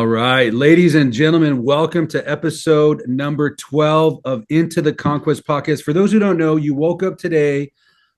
All right, ladies and gentlemen, welcome to episode number 12 of Into the Conquest podcast. For those who don't know, you woke up today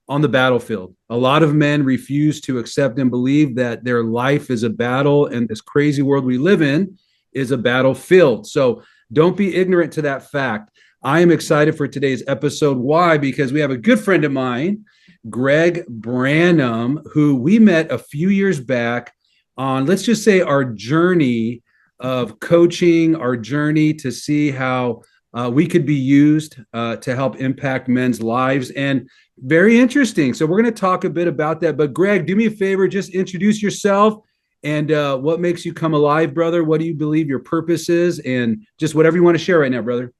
on the battlefield. A lot of men refuse to accept and believe that their life is a battle and this crazy world we live in is a battlefield. So don't be ignorant to that fact. I am excited for today's episode. Why? Because we have a good friend of mine, Greg Branam, who we met a few years back on, let's just say, our journey of coaching, our journey to see how we could be used to help impact men's lives. And very interesting. So we're going to talk a bit about that. But Greg, do me a favor, just introduce yourself and what makes you come alive, brother. What do you believe your purpose is? And just whatever you want to share right now, brother.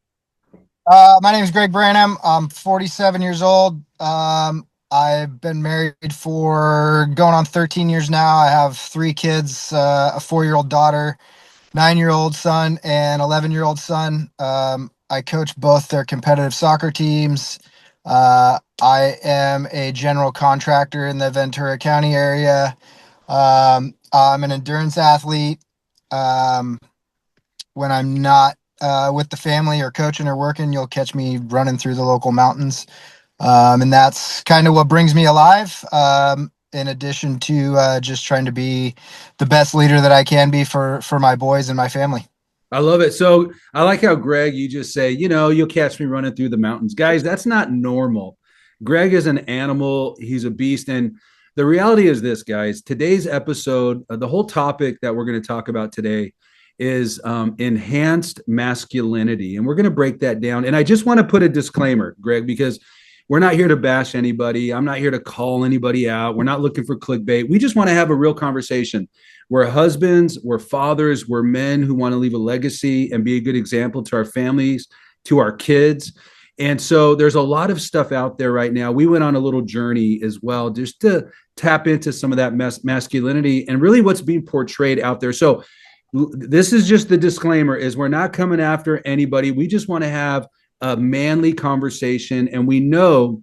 My name is Greg Branam. I'm 47 years old. I've been married for going on 13 years now. I have three kids, a 4-year-old daughter, 9-year-old son, and 11-year-old son. I coach both their competitive soccer teams. I am a general contractor in the Ventura County area. I'm an endurance athlete. When I'm not with the family or coaching or working, you'll catch me running through the local mountains. And that's kind of what brings me alive, in addition to just trying to be the best leader that I can be for my boys and my family. I love it. So I like how, Greg, you just say, you'll catch me running through the mountains. Guys, that's not normal. Greg is an animal. He's a beast. And the reality is this, guys, today's episode, the whole topic that we're going to talk about today is enhanced masculinity. And we're going to break that down. And I just want to put a disclaimer, Greg, because we're not here to bash anybody. I'm not here to call anybody out. We're not looking for clickbait. We just want to have a real conversation. We're husbands, we're fathers, we're men who want to leave a legacy and be a good example to our families, to our kids. And so there's a lot of stuff out there right now. We went on a little journey as well, just to tap into some of that masculinity and really what's being portrayed out there. So this is just the disclaimer, is we're not coming after anybody. We just want to have a manly conversation. And we know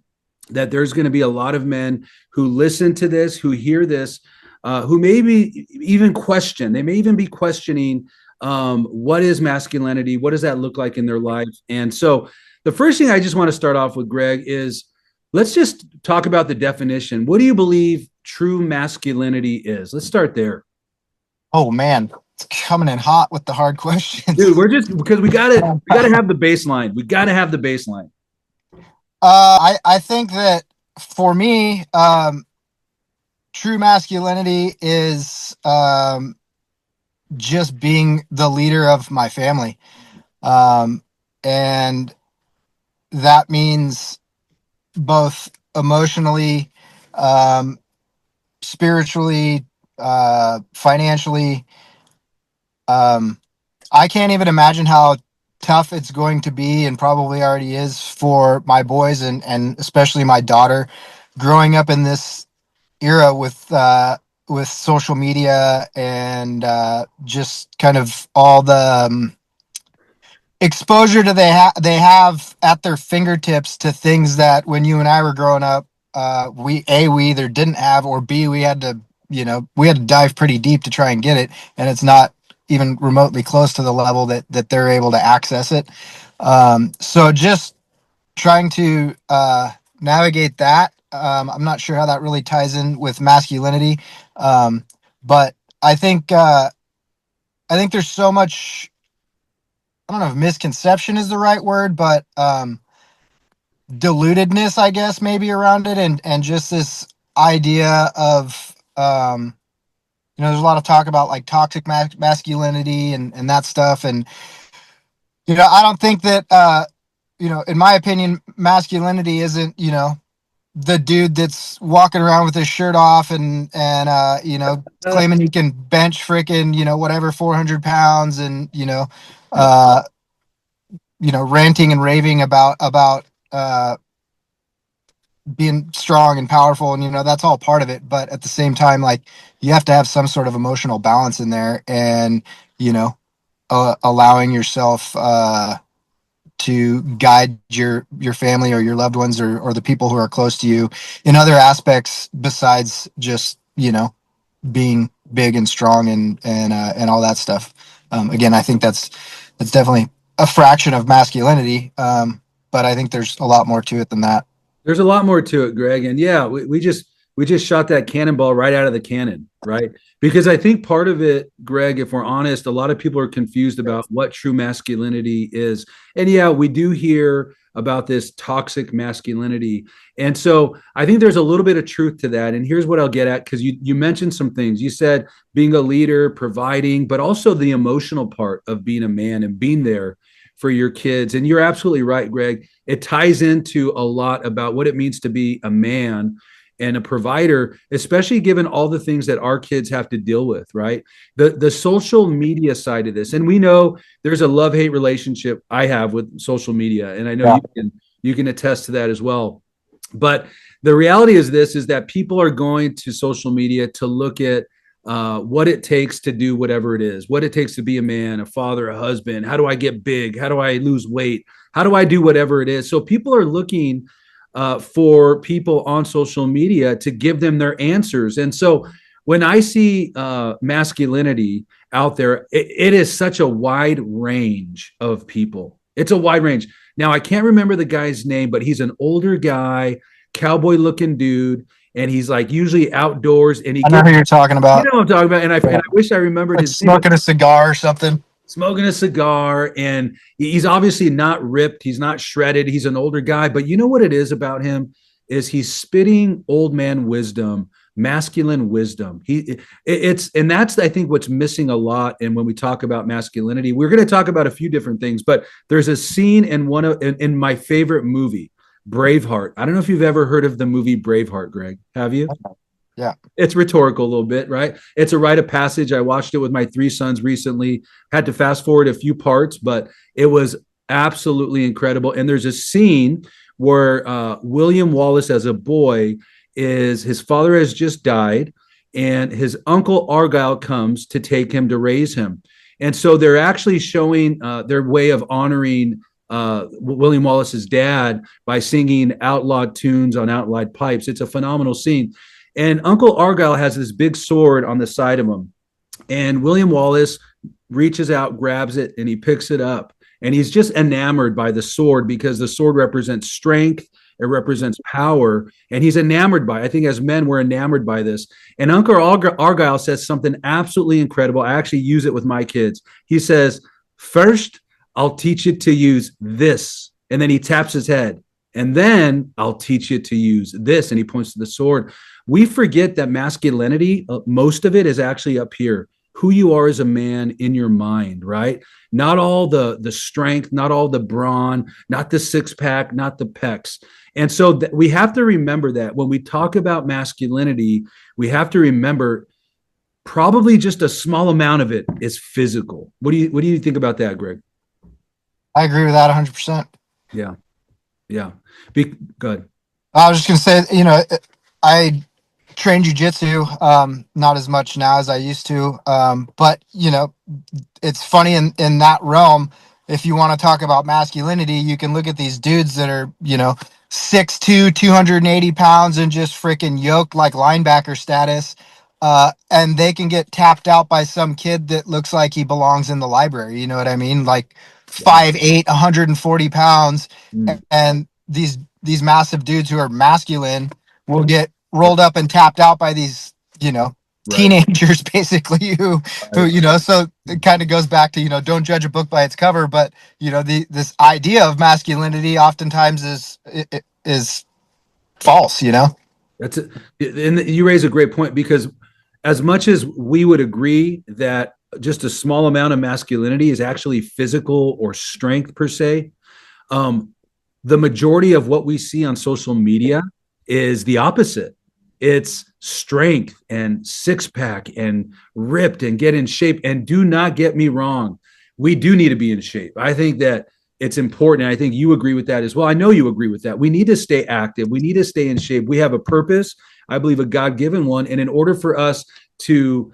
that there's going to be a lot of men who listen to this, who hear this, who maybe even question, they may even be questioning what is masculinity? What does that look like in their life? And so the first thing I just want to start off with, Greg, is let's just talk about the definition. What do you believe true masculinity is? Let's start there. Oh man, it's coming in hot with the hard questions. Dude, we're just, because we gotta have the baseline. We gotta have the baseline. I think that for me, true masculinity is just being the leader of my family. And that means both emotionally, spiritually, financially. I can't even imagine how tough it's going to be, and probably already is, for my boys and especially my daughter growing up in this era with social media and just kind of all the exposure to they have at their fingertips to things that when you and I were growing up, we either didn't have, or B, we had to dive pretty deep to try and get it, and it's not even remotely close to the level that they're able to access it. So just trying to navigate that. I'm not sure how that really ties in with masculinity, but I think there's so much, I don't know if misconception is the right word, but dilutedness, I guess, maybe around it, and just this idea of there's a lot of talk about like toxic masculinity and that stuff, and I don't think that in my opinion, masculinity isn't the dude that's walking around with his shirt off and claiming he can bench freaking whatever 400 pounds and ranting and raving about being strong and powerful, and that's all part of it. But at the same time, like, you have to have some sort of emotional balance in there, and allowing yourself to guide your family or your loved ones or the people who are close to you in other aspects besides just being big and strong and all that stuff. Again, I think that's definitely a fraction of masculinity, but I think there's a lot more to it than that. There's a lot more to it, Greg. And yeah, we just shot that cannonball right out of the cannon, right? Because I think part of it, Greg, if we're honest, a lot of people are confused about what true masculinity is. And yeah, we do hear about this toxic masculinity. And so I think there's a little bit of truth to that. And here's what I'll get at, because you mentioned some things. You said being a leader, providing, but also the emotional part of being a man and being there for your kids. And you're absolutely right, Greg. It ties into a lot about what it means to be a man and a provider, especially given all the things that our kids have to deal with, right? The social media side of this. And we know there's a love-hate relationship I have with social media. And I know you can attest to that as well. But the reality is this, is that people are going to social media to look at what it takes to do whatever it is, what it takes to be a man, a father, a husband. How do I get big? How do I lose weight? How do I do whatever it is? So people are looking for people on social media to give them their answers. And so when I see masculinity out there, it is such a wide range of people. It's a wide range. Now, I can't remember the guy's name, but he's an older guy, cowboy looking dude. And he's like usually outdoors, and I know who you're talking about. You know what I'm talking about. And I wish I remembered like his smoking name. a cigar or something. Smoking a cigar, and he's obviously not ripped. He's not shredded. He's an older guy, but you know what it is about him is he's spitting old man wisdom, masculine wisdom. And that's, I think, what's missing a lot. And when we talk about masculinity, we're going to talk about a few different things, but there's a scene in my favorite movie, Braveheart. I don't know if you've ever heard of the movie Braveheart, Greg. Have you? Yeah. It's rhetorical a little bit, right? It's a rite of passage. I watched it with my 3 sons recently, had to fast forward a few parts, but it was absolutely incredible. And there's a scene where William Wallace, as a boy, his father has just died, and his uncle Argyle comes to take him to raise him. And so they're actually showing their way of honoring William Wallace's dad by singing outlawed tunes on outlawed pipes. It's a phenomenal scene. And Uncle Argyle has this big sword on the side of him. And William Wallace reaches out, grabs it, and he picks it up. And he's just enamored by the sword because the sword represents strength. It represents power. And he's enamored by it. I think as men, we're enamored by this. And Uncle Argyle says something absolutely incredible. I actually use it with my kids. He says, "First, I'll teach you to use this." And then he taps his head. "And then I'll teach you to use this." And he points to the sword. We forget that masculinity, most of it is actually up here. Who you are as a man in your mind, right? Not all the strength, not all the brawn, not the six pack, not the pecs. And so we have to remember that when we talk about masculinity, we have to remember probably just a small amount of it is physical. What do you think about that, Greg? I agree with that 100%. Yeah. Yeah. Good. I was just going to say, I train jujitsu, not as much now as I used to. But it's funny in that realm. If you want to talk about masculinity, you can look at these dudes that are, 6'2", 280 pounds and just freaking yoked like linebacker status. And they can get tapped out by some kid that looks like he belongs in the library. You know what I mean? Like 5'8", 140 pounds. And these massive dudes who are masculine will get rolled up and tapped out by these, teenagers basically who, so it kind of goes back to, don't judge a book by its cover, but this idea of masculinity oftentimes is false, That's it. And you raise a great point, because as much as we would agree that just a small amount of masculinity is actually physical or strength per se, the majority of what we see on social media is the opposite. It's strength and six pack and ripped and get in shape. And do not get me wrong, we do need to be in shape. I think that it's important. And I think you agree with that as well. I know you agree with that. We need to stay active. We need to stay in shape. We have a purpose, I believe a God-given one. And in order for us to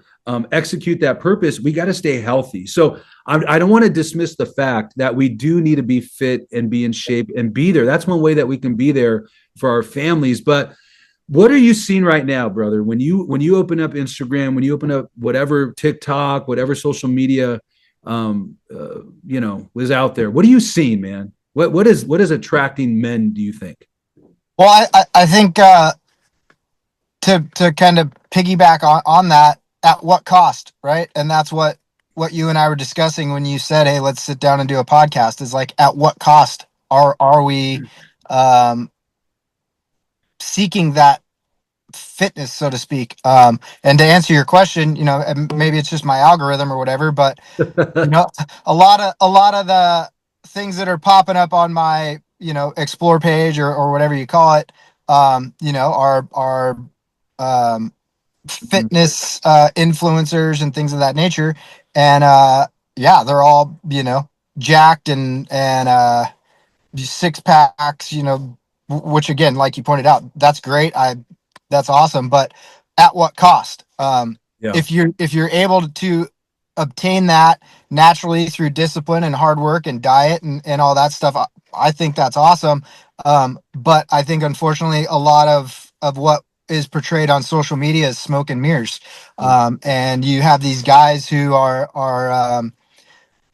execute that purpose, we got to stay healthy. So I don't want to dismiss the fact that we do need to be fit and be in shape and be there. That's one way that we can be there for our families. But what are you seeing right now, brother? When you open up Instagram, when you open up whatever TikTok, whatever social media, was out there. What are you seeing, man? What is attracting men, do you think? Well, I think to kind of piggyback on that, at what cost, right? And that's what you and I were discussing when you said, "Hey, let's sit down and do a podcast." Is like, at what cost are we um, seeking that fitness, so to speak? And to answer your question, and maybe it's just my algorithm or whatever, but a lot of the things that are popping up on my explore page or whatever you call it, are um, fitness influencers and things of that nature, and yeah, they're all jacked and six packs, which again, like you pointed out, that's great. That's awesome, but at what cost? Yeah. If you're able to obtain that naturally through discipline and hard work and diet and all that stuff, I think that's awesome. But I think unfortunately a lot of what is portrayed on social media is smoke and mirrors. And you have these guys who are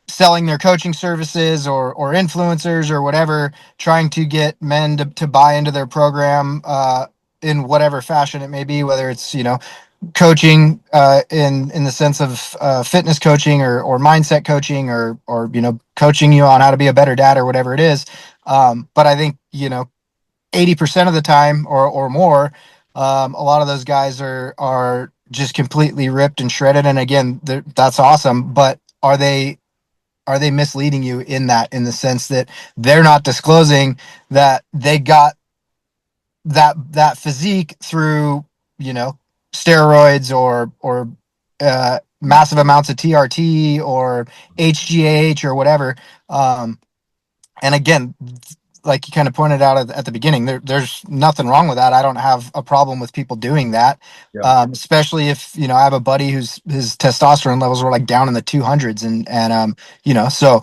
selling their coaching services or influencers or whatever, trying to get men to buy into their program in whatever fashion it may be, whether it's coaching in the sense of fitness coaching or mindset coaching or coaching you on how to be a better dad or whatever it is. But I think 80% of the time or more, a lot of those guys are just completely ripped and shredded. And again, that's awesome. But are they misleading you in the sense that they're not disclosing that they got that physique through steroids or massive amounts of TRT or HGH or whatever. And again, like you kind of pointed out at the beginning, there's nothing wrong with that. I don't have a problem with people doing that, Yeah. especially if I have a buddy whose his testosterone levels were like down in the 200s, so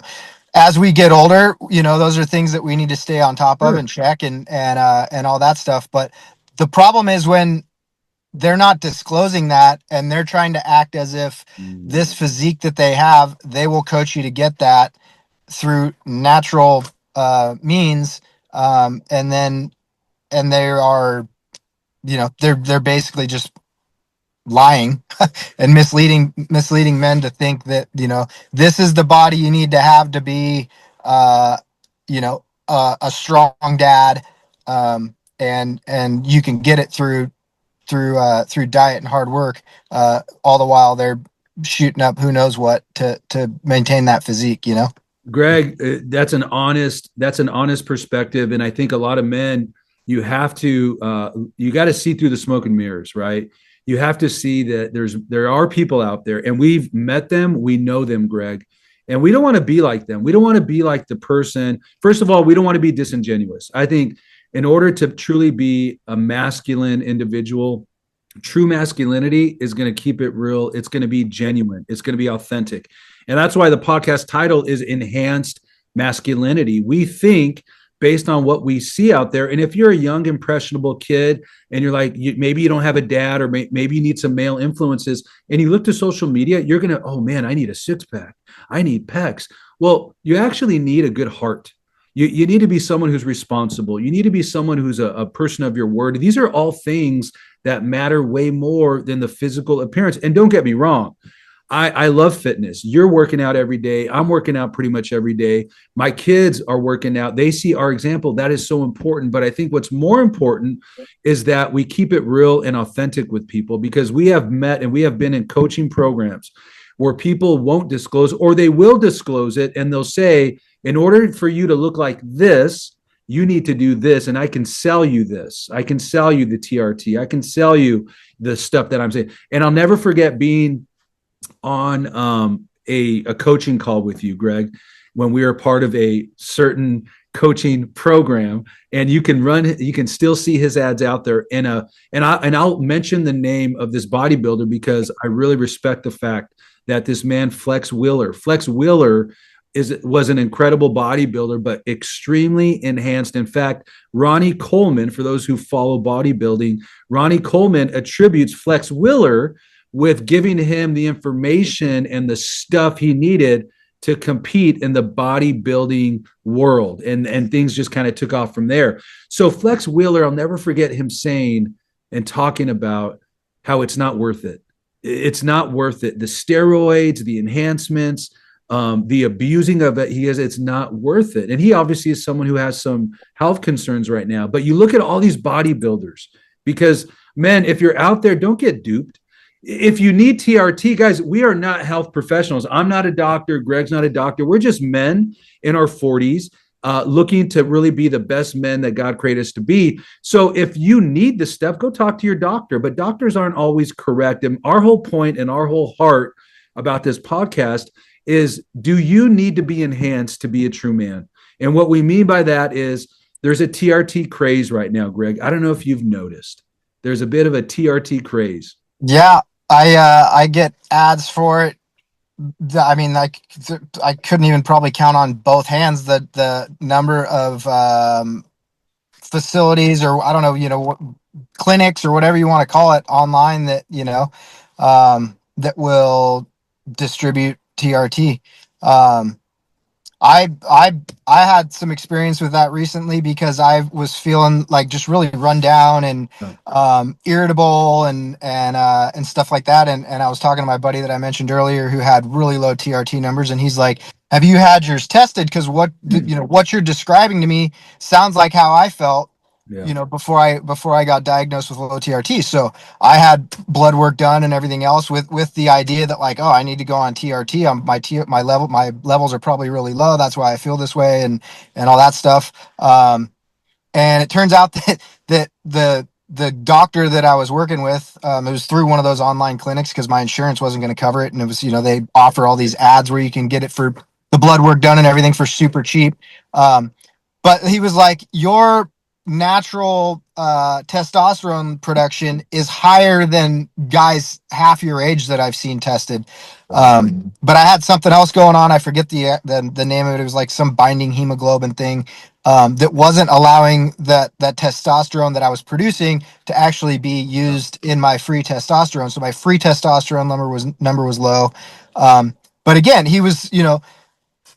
as we get older, those are things that we need to stay on top of Sure. and check and all that stuff. But the problem is when they're not disclosing that and they're trying to act as if Mm. this physique that they have, they will coach you to get that through natural means, and they are they're basically just lying and misleading men to think that this is the body you need to have to be a strong dad, and you can get it through diet and hard work, all the while they're shooting up who knows what to maintain that physique. Greg, that's an honest perspective, and I think a lot of men, you got to see through the smoke and mirrors, right? You have to see that there are people out there, and we've met them, we know them, Greg, and we don't want to be like them. We don't want to be like the person. First of all, we don't want to be disingenuous. I think in order to truly be a masculine individual, true masculinity is going to keep it real. It's going to be genuine. It's going to be authentic. And that's why the podcast title is Enhanced Masculinity. We think based on what we see out there. And if you're a young, impressionable kid and you're like, maybe you don't have a dad or maybe you need some male influences and you look to social media, you're going to, oh man, I need a six pack. I need pecs. Well, you actually need a good heart. You need to be someone who's responsible. You need to be someone who's a person of your word. These are all things that matter way more than the physical appearance. And don't get me wrong, I love fitness. You're working out every day. I'm working out pretty much every day. My kids are working out. They see our example. That is so important. But I think what's more important is that we keep it real and authentic with people, because we have met and we have been in coaching programs where people won't disclose, or they will disclose it and they'll say, in order for you to look like this, you need to do this, and I can sell you this. I can sell you the TRT. I can sell you the stuff that I'm saying. And I'll never forget being on a coaching call with you, Greg, when we were part of a certain coaching program, and you can still see his ads out there and I'll mention the name of this bodybuilder because I really respect the fact that this man, Flex Wheeler was an incredible bodybuilder, but extremely enhanced. In fact, Ronnie Coleman, for those who follow bodybuilding, Ronnie Coleman attributes Flex Wheeler with giving him the information and the stuff he needed to compete in the bodybuilding world. And things just kind of took off from there. So Flex Wheeler, I'll never forget him saying and talking about how it's not worth it. It's not worth it. The steroids, the enhancements, the abusing of it, it's not worth it. And he obviously is someone who has some health concerns right now. But you look at all these bodybuilders, because men, if you're out there, don't get duped. If you need TRT, guys, we are not health professionals. I'm not a doctor. Greg's not a doctor. We're just men in our 40s looking to really be the best men that God created us to be. So if you need this stuff, go talk to your doctor. But doctors aren't always correct. And our whole point and our whole heart about this podcast is, do you need to be enhanced to be a true man? And what we mean by that is there's a TRT craze right now, Greg. I don't know if you've noticed. There's a bit of a TRT craze. Yeah, I get ads for it. I mean, I couldn't even probably count on both hands the number of facilities, or I don't know, clinics or whatever you want to call it, online that that will distribute TRT. I had some experience with that recently because I was feeling like just really run down and irritable and stuff like that. And I was talking to my buddy that I mentioned earlier who had really low TRT numbers, and he's like, "Have you had yours tested? Because what you're describing to me sounds like how I felt." Yeah. Before I got diagnosed with low TRT. So I had blood work done and everything else with the idea that, like, oh, I need to go on TRT. My levels are probably really low. That's why I feel this way and all that stuff. And it turns out that the doctor that I was working with, it was through one of those online clinics because my insurance wasn't going to cover it. And it was, they offer all these ads where you can get it for the blood work done and everything for super cheap. But he was like, your natural testosterone production is higher than guys half your age that I've seen tested. But I had something else going on. I forget the name of it. It was like some binding hemoglobin thing that wasn't allowing that testosterone that I was producing to actually be used in my free testosterone. So my free testosterone number was low. But again, he was,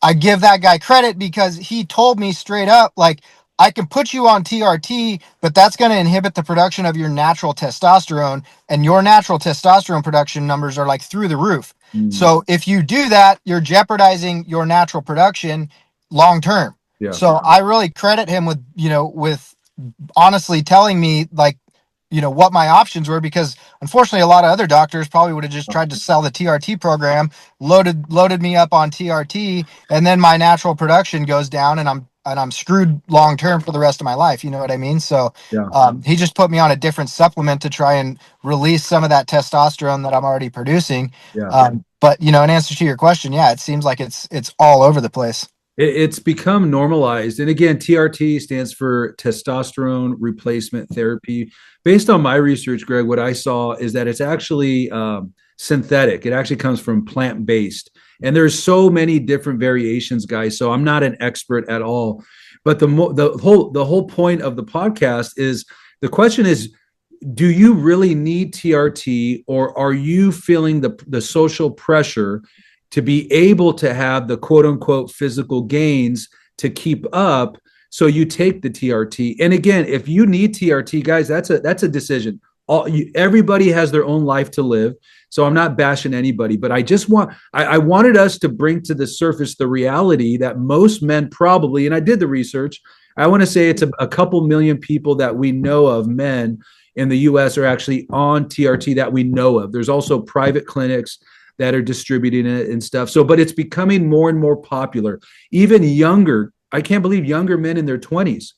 I give that guy credit because he told me straight up, like, I can put you on TRT, but that's going to inhibit the production of your natural testosterone, and your natural testosterone production numbers are like through the roof. So if you do that, you're jeopardizing your natural production long term. Yeah. So I really credit him with honestly telling me, like, what my options were, because unfortunately a lot of other doctors probably would have just tried to sell the TRT program, loaded me up on TRT, and then my natural production goes down and I'm screwed long term for the rest of my life. You know what I mean? So he just put me on a different supplement to try and release some of that testosterone that I'm already producing. Yeah. But in answer to your question, yeah, it seems like it's all over the place. It's become normalized. And again, TRT stands for testosterone replacement therapy. Based on my research, Greg, what I saw is that it's actually synthetic. It actually comes from plant-based. And there's so many different variations, guys. So I'm not an expert at all. But the whole point of the podcast is, the question is, do you really need TRT, or are you feeling the social pressure to be able to have the quote unquote physical gains to keep up? So you take the TRT. And again, if you need TRT, guys, that's a decision. Everybody has their own life to live. So I'm not bashing anybody, but I wanted us to bring to the surface the reality that most men probably, and I did the research, I want to say it's a couple million people that we know of, men in the US, are actually on TRT that we know of. There's also private clinics that are distributing it and stuff. So, but it's becoming more and more popular. Even younger, I can't believe younger men in their 20s.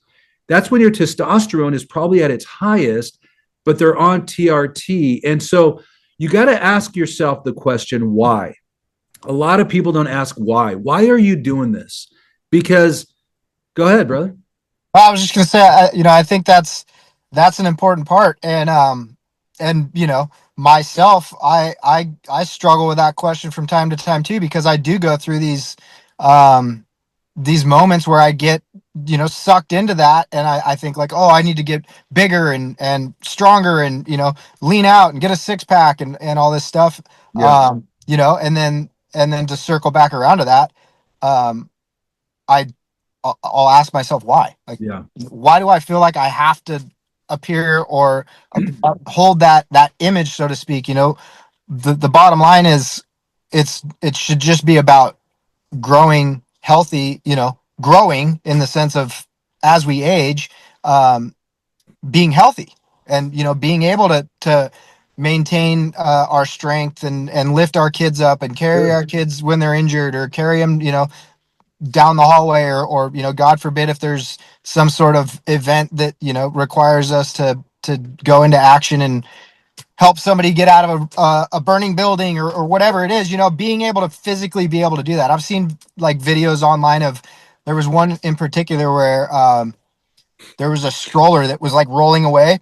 That's when your testosterone is probably at its highest, but they're on TRT. And so you got to ask yourself the question, why? A lot of people don't ask why. Why are you doing this? Because, go ahead, brother. Well, I was just going to say, I think that's an important part. And myself, I struggle with that question from time to time too, because I do go through these moments where I get, sucked into that, and I think like, oh, I need to get bigger and stronger, and lean out and get a six pack and all this stuff. Yeah. And then to circle back around to that, um, I I'll ask myself why. Like, Yeah. why do I feel like I have to appear or hold that image, so to speak? The bottom line is, it should just be about growing healthy. Growing in the sense of, as we age, um, being healthy, and being able to maintain our strength, and lift our kids up and carry Sure. our kids when they're injured, or carry them down the hallway, or God forbid, if there's some sort of event that requires us to go into action and help somebody get out of a burning building, or whatever it is. Being able to physically be able to do that. I've seen like videos online of, there was one in particular where there was a stroller that was like rolling away,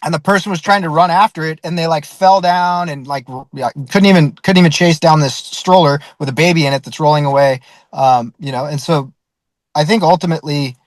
and the person was trying to run after it, and they like fell down, and like, yeah, couldn't even chase down this stroller with a baby in it that's rolling away. And so I think ultimately,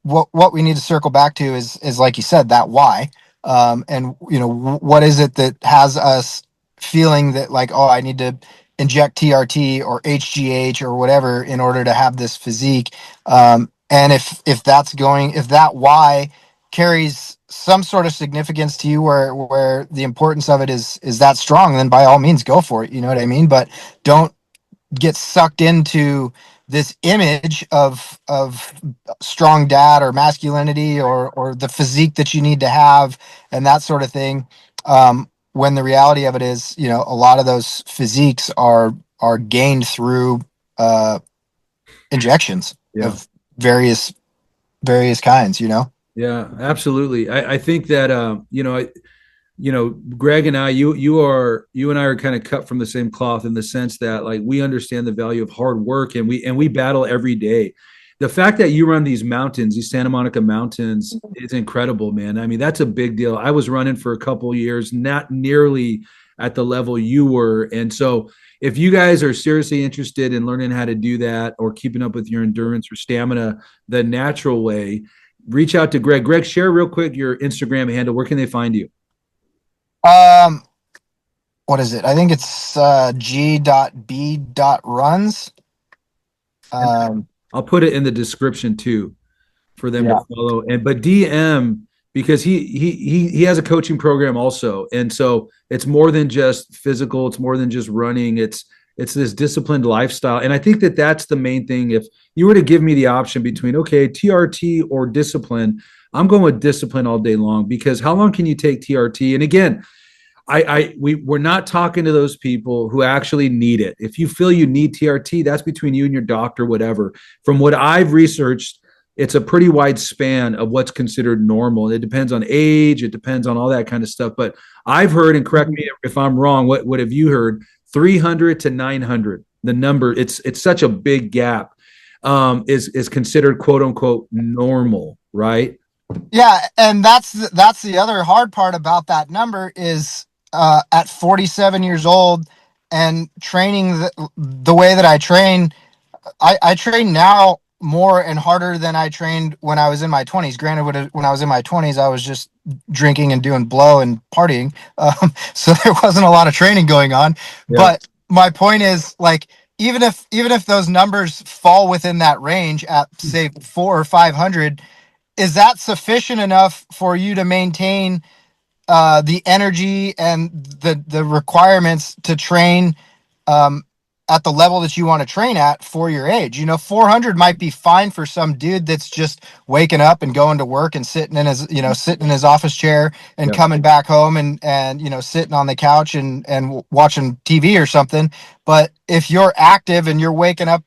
what we need to circle back to is like you said, that why. And what is it that has us feeling that, like, oh, I need to inject TRT or HGH or whatever in order to have this physique. And if that why carries some sort of significance to you, where the importance of it is that strong, then by all means go for it. You know what I mean? But don't get sucked into this image of strong dad, or masculinity, or the physique that you need to have, and that sort of thing. When the reality of it is, a lot of those physiques are gained through uh, injections Yeah. of various kinds. Yeah, absolutely. I think that Greg and I, you and I are kind of cut from the same cloth, in the sense that, like, we understand the value of hard work, and we battle every day. The fact that you run these mountains, these Santa Monica mountains, is incredible, man. I mean, that's a big deal. I was running for a couple of years, not nearly at the level you were. And so if you guys are seriously interested in learning how to do that, or keeping up with your endurance or stamina the natural way, reach out to Greg. Greg, share real quick your Instagram handle. Where can they find you? um what is it? I think it's g.b.runs. And um I'll put it in the description too, for them to yeah. follow. And but DM, because he has a coaching program also, and so it's more than just physical. It's more than just running. It's this disciplined lifestyle, and I think that that's the main thing. If you were to give me the option between, okay, TRT or discipline, I'm going with discipline all day long, because how long can you take TRT? And again, we're not talking to those people who actually need it. If you feel you need TRT, that's between you and your doctor, whatever. From what I've researched, it's a pretty wide span of what's considered normal. It depends on age, it depends on all that kind of stuff. But I've heard, and correct me if I'm wrong, what have you heard? 300 to 900, the number. It's such a big gap. Is considered quote unquote normal, right? Yeah, and that's the other hard part about that number is, at 47 years old, and training the way that I train. I train now more and harder than I trained when I was in my 20s. Granted, when I was in my 20s, I was just drinking and doing blow and partying, so there wasn't a lot of training going on. Yeah. But my point is, like, even if those numbers fall within that range at, say, 400 or 500, is that sufficient enough for you to maintain the energy and the requirements to train um, at the level that you want to train at for your age? 400 might be fine for some dude that's just waking up and going to work and sitting in his office chair, and Yeah. coming back home, and sitting on the couch and watching TV or something. But if you're active and you're waking up,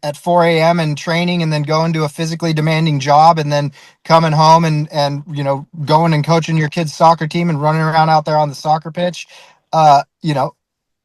at 4 a.m. and training, and then going to a physically demanding job, and then coming home and going and coaching your kid's soccer team and running around out there on the soccer pitch, uh, you know,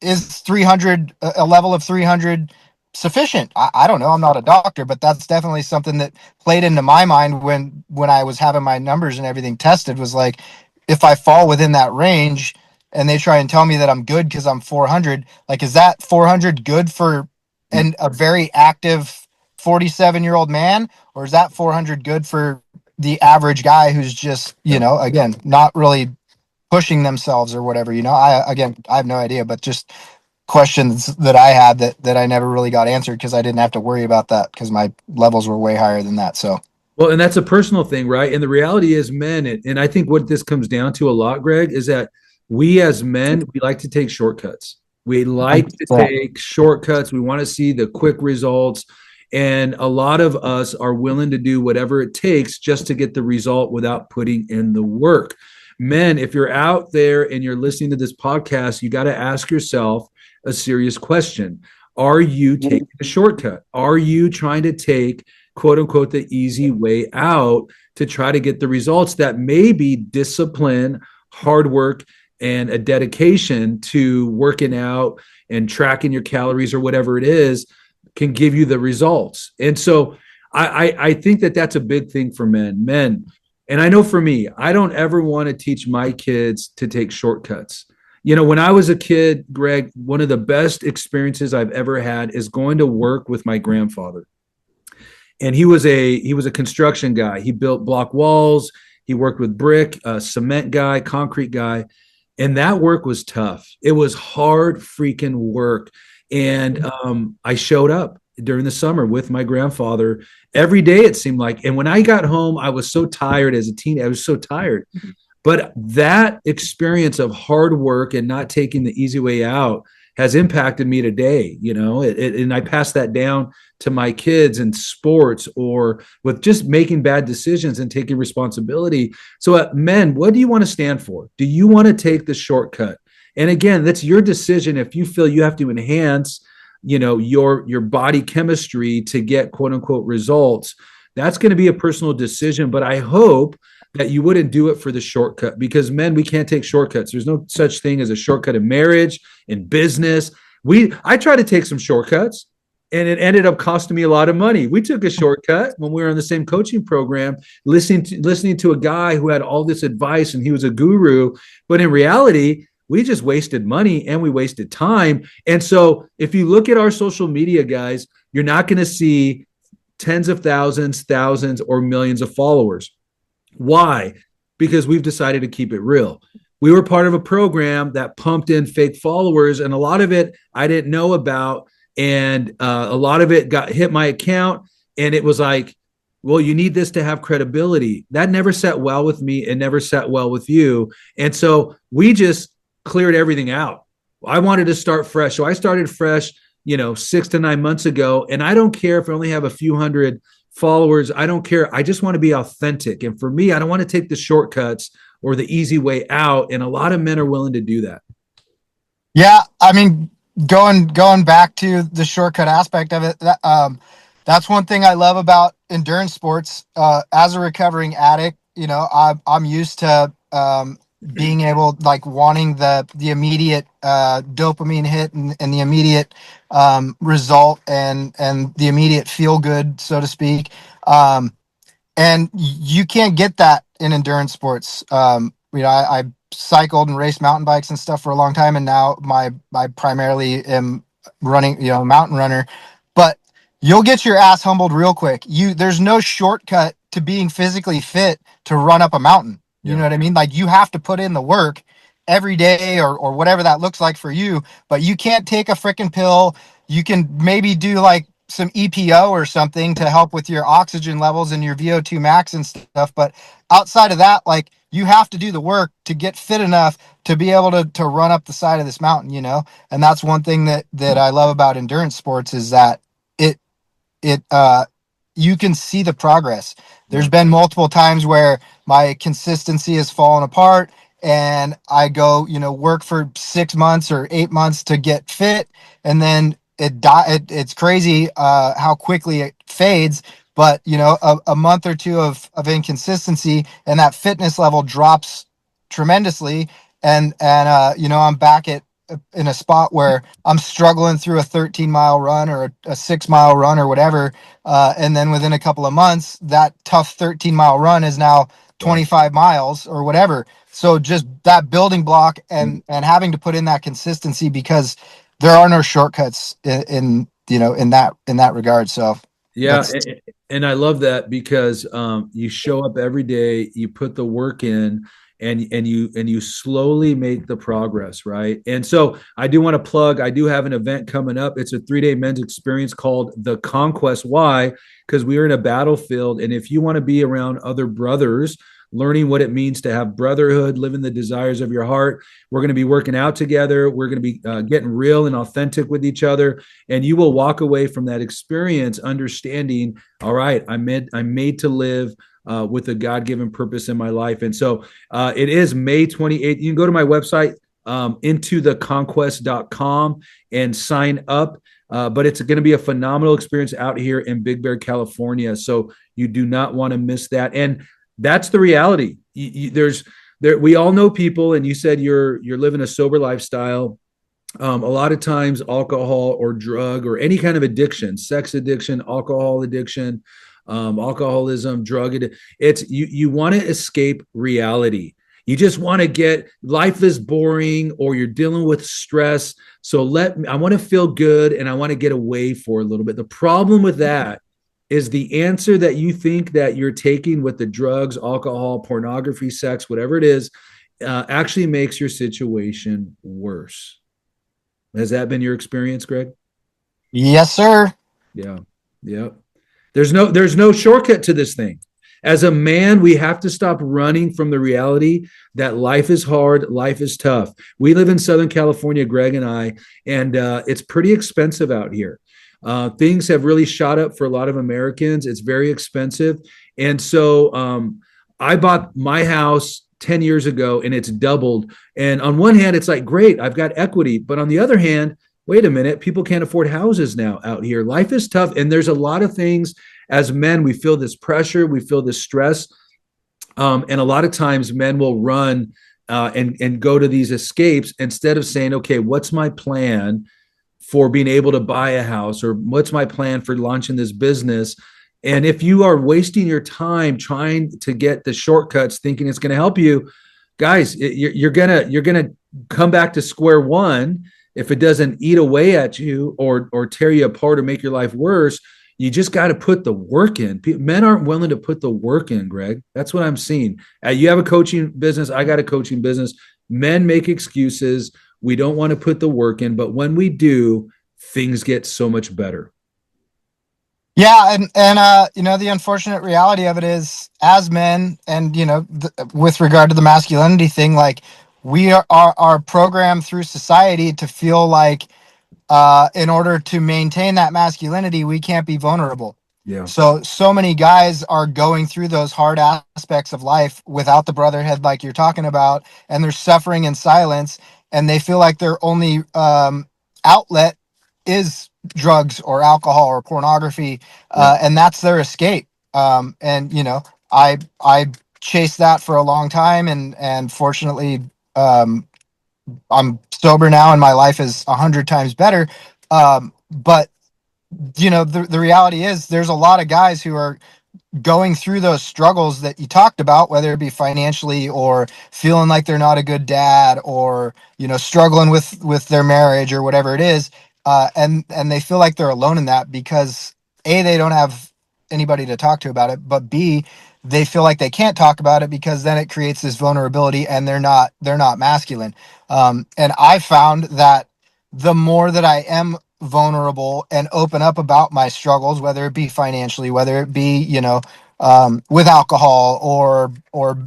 is 300, a level of 300, sufficient? I don't know. I'm not a doctor, but that's definitely something that played into my mind when I was having my numbers and everything tested, was like, if I fall within that range and they try and tell me that I'm good because I'm 400, like, is that 400 good for a very active 47-year-old man, or is that 400 good for the average guy who's just, again, not really pushing themselves or whatever? I have no idea, but just questions that I had that I never really got answered because I didn't have to worry about that because my levels were way higher than that. So, Well, and that's a personal thing, right? And the reality is, men, and I think what this comes down to a lot, Greg, is that we as men, we like to take shortcuts. We like to 100%. take shortcuts. We want to see the quick results. And a lot of us are willing to do whatever it takes just to get the result without putting in the work. Men, if you're out there and you're listening to this podcast, you got to ask yourself a serious question. Are you taking a shortcut? Are you trying to take, quote unquote, the easy way out to try to get the results that maybe discipline, hard work, and a dedication to working out and tracking your calories or whatever it is can give you the results? And so I think that that's a big thing for men. And I know for me, I don't ever want to teach my kids to take shortcuts. When I was a kid, Greg, one of the best experiences I've ever had is going to work with my grandfather. And he was a construction guy. He built block walls. He worked with brick, cement guy, concrete guy. And that work was tough. It was hard freaking work. And I showed up during the summer with my grandfather every day, it seemed like. And when I got home, I was so tired as a teen. I was so tired. But that experience of hard work and not taking the easy way out has impacted me today, and I pass that down to my kids in sports or with just making bad decisions and taking responsibility. So, men, what do you want to stand for? Do you want to take the shortcut? And again, that's your decision. If you feel you have to enhance, your body chemistry to get quote unquote results, that's going to be a personal decision. But I hope that you wouldn't do it for the shortcut, because men, we can't take shortcuts. There's no such thing as a shortcut in marriage, in business. I tried to take some shortcuts and it ended up costing me a lot of money. We took a shortcut when we were in the same coaching program, listening to a guy who had all this advice and he was a guru. But in reality, we just wasted money and we wasted time. And so if you look at our social media, guys, you're not going to see tens of thousands, or millions of followers. Why? Because we've decided to keep it real. We were part of a program that pumped in fake followers, and a lot of it I didn't know about. And a lot of it hit my account, and it was like, well, you need this to have credibility. That never sat well with me and never sat well with you. And so we just cleared everything out. I wanted to start fresh. So I started fresh, 6 to 9 months ago. And I don't care if I only have a few hundred followers. I don't care. I just want to be authentic. And for me, I don't want to take the shortcuts or the easy way out. And a lot of men are willing to do that. Yeah. I mean, going back to the shortcut aspect of it, that's one thing I love about endurance sports. As a recovering addict, I'm used to being able, like, wanting the immediate dopamine hit and the immediate result and the immediate feel good, so to speak. And you can't get that in endurance sports. I cycled and raced mountain bikes and stuff for a long time, and now I primarily am running, mountain runner. But you'll get your ass humbled real quick. There's no shortcut to being physically fit to run up a mountain. You know what I mean? Like, you have to put in the work every day or whatever that looks like for you, but you can't take a freaking pill. You can maybe do like some EPO or something to help with your oxygen levels and your VO2 max and stuff. But outside of that, like, you have to do the work to get fit enough to be able to run up the side of this mountain, And that's one thing that I love about endurance sports is that you can see the progress. There's been multiple times where my consistency has fallen apart and I go, work for 6 months or 8 months to get fit. And then it's crazy how quickly it fades. But, a month or two of inconsistency and that fitness level drops tremendously. And I'm back in a spot where I'm struggling through a 13-mile run or a 6-mile run or whatever. And then within a couple of months, that tough 13-mile run is now 25 miles or whatever. So just that building block and having to put in that consistency, because there are no shortcuts in that regard. So Yeah, That's and I love that because you show up every day, you put the work in, and you slowly make the progress, right? And so I do want to plug. I do have an event coming up. It's a 3-day men's experience called the Conquest. Why? Because we are in a battlefield, and if you want to be around other brothers, learning what it means to have brotherhood, living the desires of your heart. We're going to be working out together. We're going to be getting real and authentic with each other, and you will walk away from that experience understanding, all right, I'm made to live with a God-given purpose in my life. And so it is May 28th. You can go to my website, intotheconquest.com, and sign up. But it's going to be a phenomenal experience out here in Big Bear, California. So you do not want to miss that. And that's the reality. We all know people, and you said you're living a sober lifestyle. A lot of times alcohol or drug or any kind of addiction, sex addiction, alcohol addiction, alcoholism, it's you want to escape reality. You just want to get, life is boring or you're dealing with stress. So I want to feel good and I want to get away for a little bit. The problem with that is the answer that you think that you're taking with the drugs, alcohol, pornography, sex, whatever it is, actually makes your situation worse. Has that been your experience, Greg? yes, sir. Yeah. Yeah. There's no shortcut to this thing. As a man, we have to stop running from the reality that life is hard, life is tough. We live in Southern California, Greg and I, and it's pretty expensive out here. Things have really shot up for a lot of Americans. It's very expensive. And so I bought my house 10 years ago and it's doubled. And on one hand, it's like, great, I've got equity. But on the other hand, wait a minute, people can't afford houses now out here. Life is tough. And there's a lot of things as men, we feel this pressure, we feel this stress. And a lot of times men will run and go to these escapes instead of saying, okay, what's my plan for being able to buy a house, or what's my plan for launching this business? And if you are wasting your time trying to get the shortcuts, thinking it's going to help you, guys, you're gonna come back to square one if it doesn't eat away at you or tear you apart or make your life worse. You just got to put the work in. Men aren't willing to put the work in, Greg. That's what I'm seeing. You have a coaching business. I got a coaching business. Men make excuses. We don't want to put the work in, but when we do, things get so much better. Yeah, and the unfortunate reality of it is, as men, and with regard to the masculinity thing, like we are programmed through society to feel like in order to maintain that masculinity, we can't be vulnerable. Yeah. So many guys are going through those hard aspects of life without the brotherhood, like you're talking about, and they're suffering in silence, and they feel like their only outlet is drugs or alcohol or pornography, Yeah. and that's their escape. And I chased that for a long time, and fortunately, I'm sober now, and my life is 100 times better. But the reality is, there's a lot of guys who are going through those struggles that you talked about, whether it be financially or feeling like they're not a good dad, or struggling with their marriage or whatever it is, and they feel like they're alone in that because A, they don't have anybody to talk to about it, but B, they feel like they can't talk about it because then it creates this vulnerability, and they're not masculine. And I found that the more that I am vulnerable and open up about my struggles, whether it be financially, whether it be with alcohol, or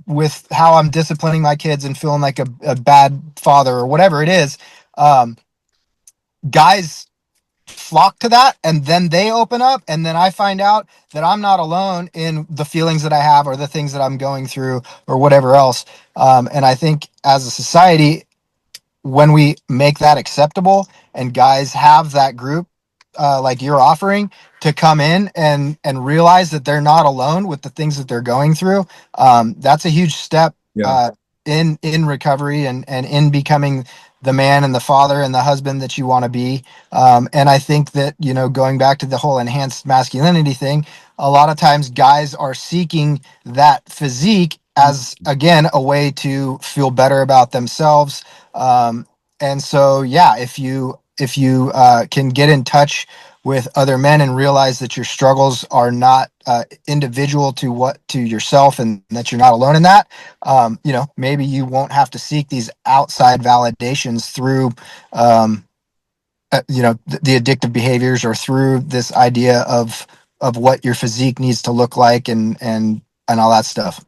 with how I'm disciplining my kids and feeling like a bad father, or whatever it is, guys flock to that, and then they open up, and then I find out that I'm not alone in the feelings that I have, or the things that I'm going through, or whatever else. And I think as a society, when we make that acceptable, and guys have that group, like you're offering, to come in and realize that they're not alone with the things that they're going through, that's a huge step Yeah. in recovery, and in becoming the man and the father and the husband that you want to be. And I think that, going back to the whole enhanced masculinity thing, a lot of times guys are seeking that physique as, again, a way to feel better about themselves. And so, yeah, if you can get in touch with other men and realize that your struggles are not individual to yourself, and that you're not alone in that. Maybe you won't have to seek these outside validations through the addictive behaviors, or through this idea of what your physique needs to look like, and all that stuff.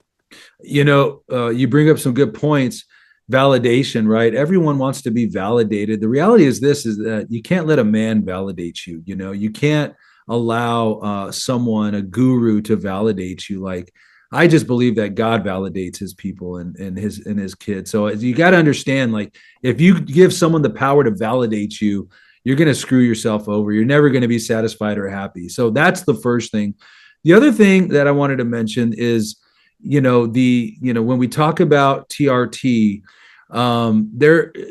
You bring up some good points. Validation, right? Everyone wants to be validated. The reality is this, is that you can't let a man validate you. You can't allow someone, a guru, to validate you. Like, I just believe that God validates his people and his kids. So you got to understand, like, if you give someone the power to validate you, you're going to screw yourself over. You're never going to be satisfied or happy. So that's the first thing. The other thing that I wanted to mention is, when we talk about TRT,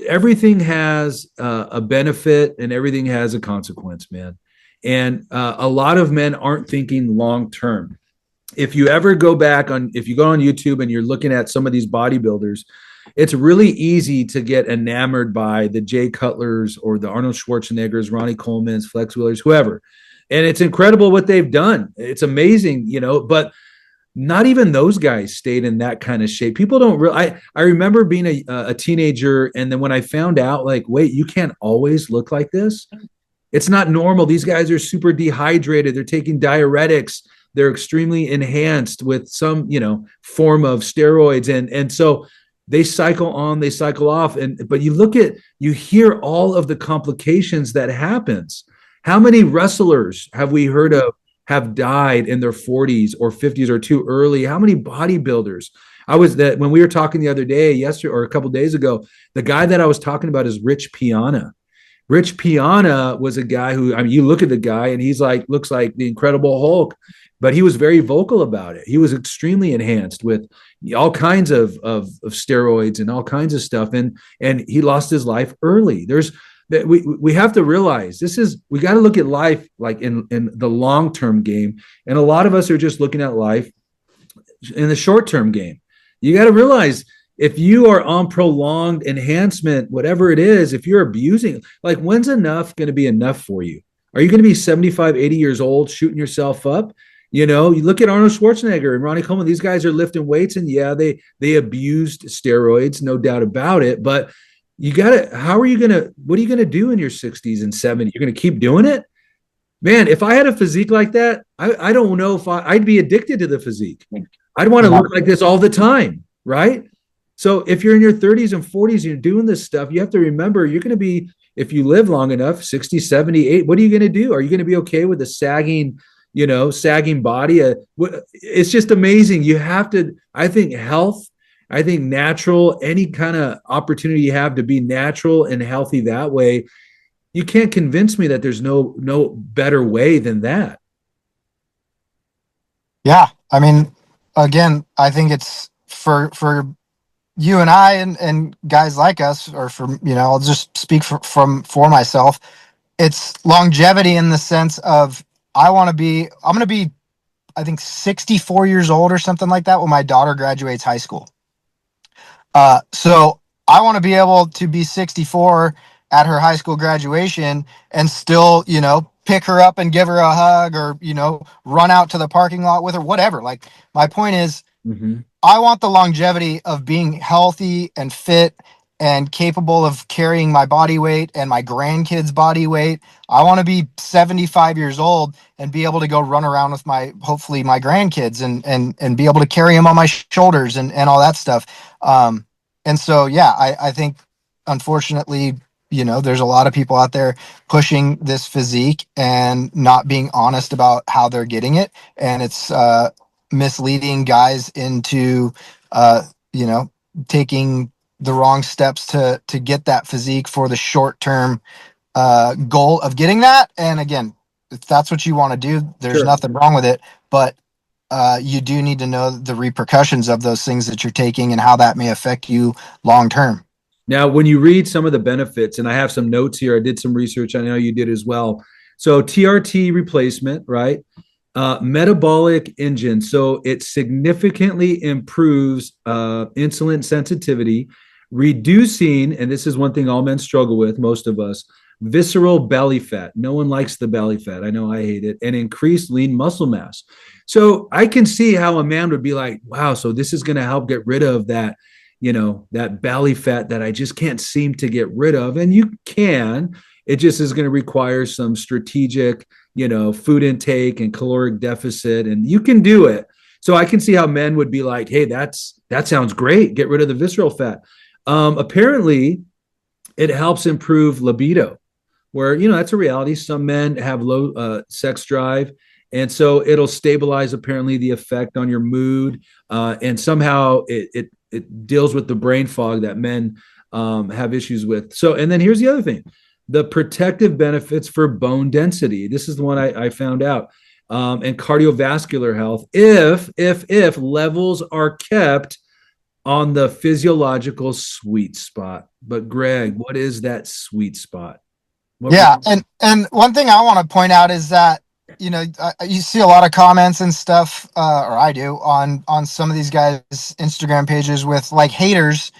everything has a benefit and everything has a consequence, man. And a lot of men aren't thinking long term. If you go on YouTube and you're looking at some of these bodybuilders, it's really easy to get enamored by the Jay Cutlers or the Arnold Schwarzeneggers, Ronnie Coleman's, Flex Wheelers, whoever. And it's incredible what they've done. It's amazing, but not even those guys stayed in that kind of shape. People don't really. I remember being a teenager, and then when I found out, like, wait, you can't always look like this. It's not normal. These guys are super dehydrated. They're taking diuretics. They're extremely enhanced with some, form of steroids, and so they cycle on, they cycle off, but you hear all of the complications that happens. How many wrestlers have we heard of have died in their 40s or 50s or too early? How many bodybuilders? When we were talking the other day, yesterday or a couple of days ago, the guy that I was talking about is Rich Piana. Rich Piana was a guy who, you look at the guy and he's looks like the Incredible Hulk, but he was very vocal about it. He was extremely enhanced with all kinds of steroids and all kinds of stuff. And he lost his life early. We have to realize we got to look at life like in the long-term game. And a lot of us are just looking at life in the short-term game. You got to realize, if you are on prolonged enhancement, whatever it is, if you're abusing, like, when's enough going to be enough for you? Are you going to be 75, 80 years old shooting yourself up? You look at Arnold Schwarzenegger and Ronnie Coleman. These guys are lifting weights, and yeah, they abused steroids, no doubt about it. But what are you going to do in your 60s and 70s? You're going to keep doing it? Man, if I had a physique like that, I don't know if I'd be addicted to the physique. I'd want to look like this all the time, right? So if you're in your 30s and 40s and you're doing this stuff, you have to remember, you're going to be, if you live long enough, 60, 70, 80, what are you going to do? Are you going to be okay with a sagging body? It's just amazing. You have to, I think natural, any kind of opportunity you have to be natural and healthy that way, you can't convince me that there's no better way than that. Yeah. Again, I think it's for you and I and guys like us, or I'll just speak for myself. It's longevity in the sense of, I'm going to be, I think 64 years old or something like that when my daughter graduates high school. So I want to be able to be 64 at her high school graduation and still, pick her up and give her a hug, or, run out to the parking lot with her, whatever. Like, my point is, I want the longevity of being healthy and fit and capable of carrying my body weight and my grandkids' body weight. I want to be 75 years old and be able to go run around with hopefully my grandkids, and be able to carry them on my shoulders and all that stuff. And so, yeah, I think, unfortunately, there's a lot of people out there pushing this physique and not being honest about how they're getting it. And it's misleading guys into, taking the wrong steps to get that physique for the short-term goal of getting that. And again, if that's what you want to do, there's nothing wrong with it. But you do need to know the repercussions of those things that you're taking and how that may affect you long-term. Now, when you read some of the benefits, and I have some notes here, I did some research, I know you did as well. So TRT replacement, right? Metabolic engine. So it significantly improves insulin sensitivity, reducing, and this is one thing all men struggle with, most of us, visceral belly fat. No one likes the belly fat. I know I hate it. And increased lean muscle mass. So I can see how a man would be like, wow, so this is going to help get rid of that, that belly fat that I just can't seem to get rid of. And you can. It just is going to require some strategic, food intake and caloric deficit, and you can do it. So I can see how men would be like, hey, that sounds great. Get rid of the visceral fat. Apparently, it helps improve libido, where, that's a reality. Some men have low sex drive. And so it'll stabilize apparently the effect on your mood. And somehow it deals with the brain fog that men have issues with. So, and then here's the other thing, the protective benefits for bone density. This is the one I found out. And cardiovascular health, if levels are kept on the physiological sweet spot. But Greg, what is that sweet spot? Yeah, and one thing I want to point out is that you see a lot of comments and stuff, or I do, on some of these guys' Instagram pages with like haters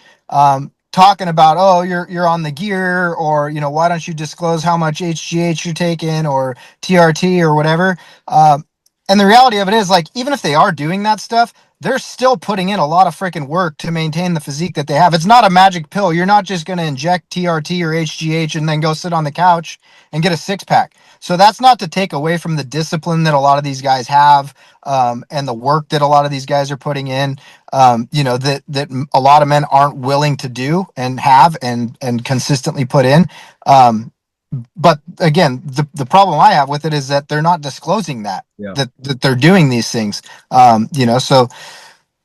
talking about, oh, you're on the gear, or why don't you disclose how much HGH you're taking, or TRT, or whatever. And the reality of it is, like, even if they are doing that stuff, they're still putting in a lot of freaking work to maintain the physique that they have. It's not a magic pill. You're not just going to inject TRT or HGH and then go sit on the couch and get a six pack. So that's not to take away from the discipline that a lot of these guys have, and the work that a lot of these guys are putting in, that a lot of men aren't willing to do and have and consistently put in. But again, the problem I have with it is that they're not disclosing that, Yeah. that they're doing these things. So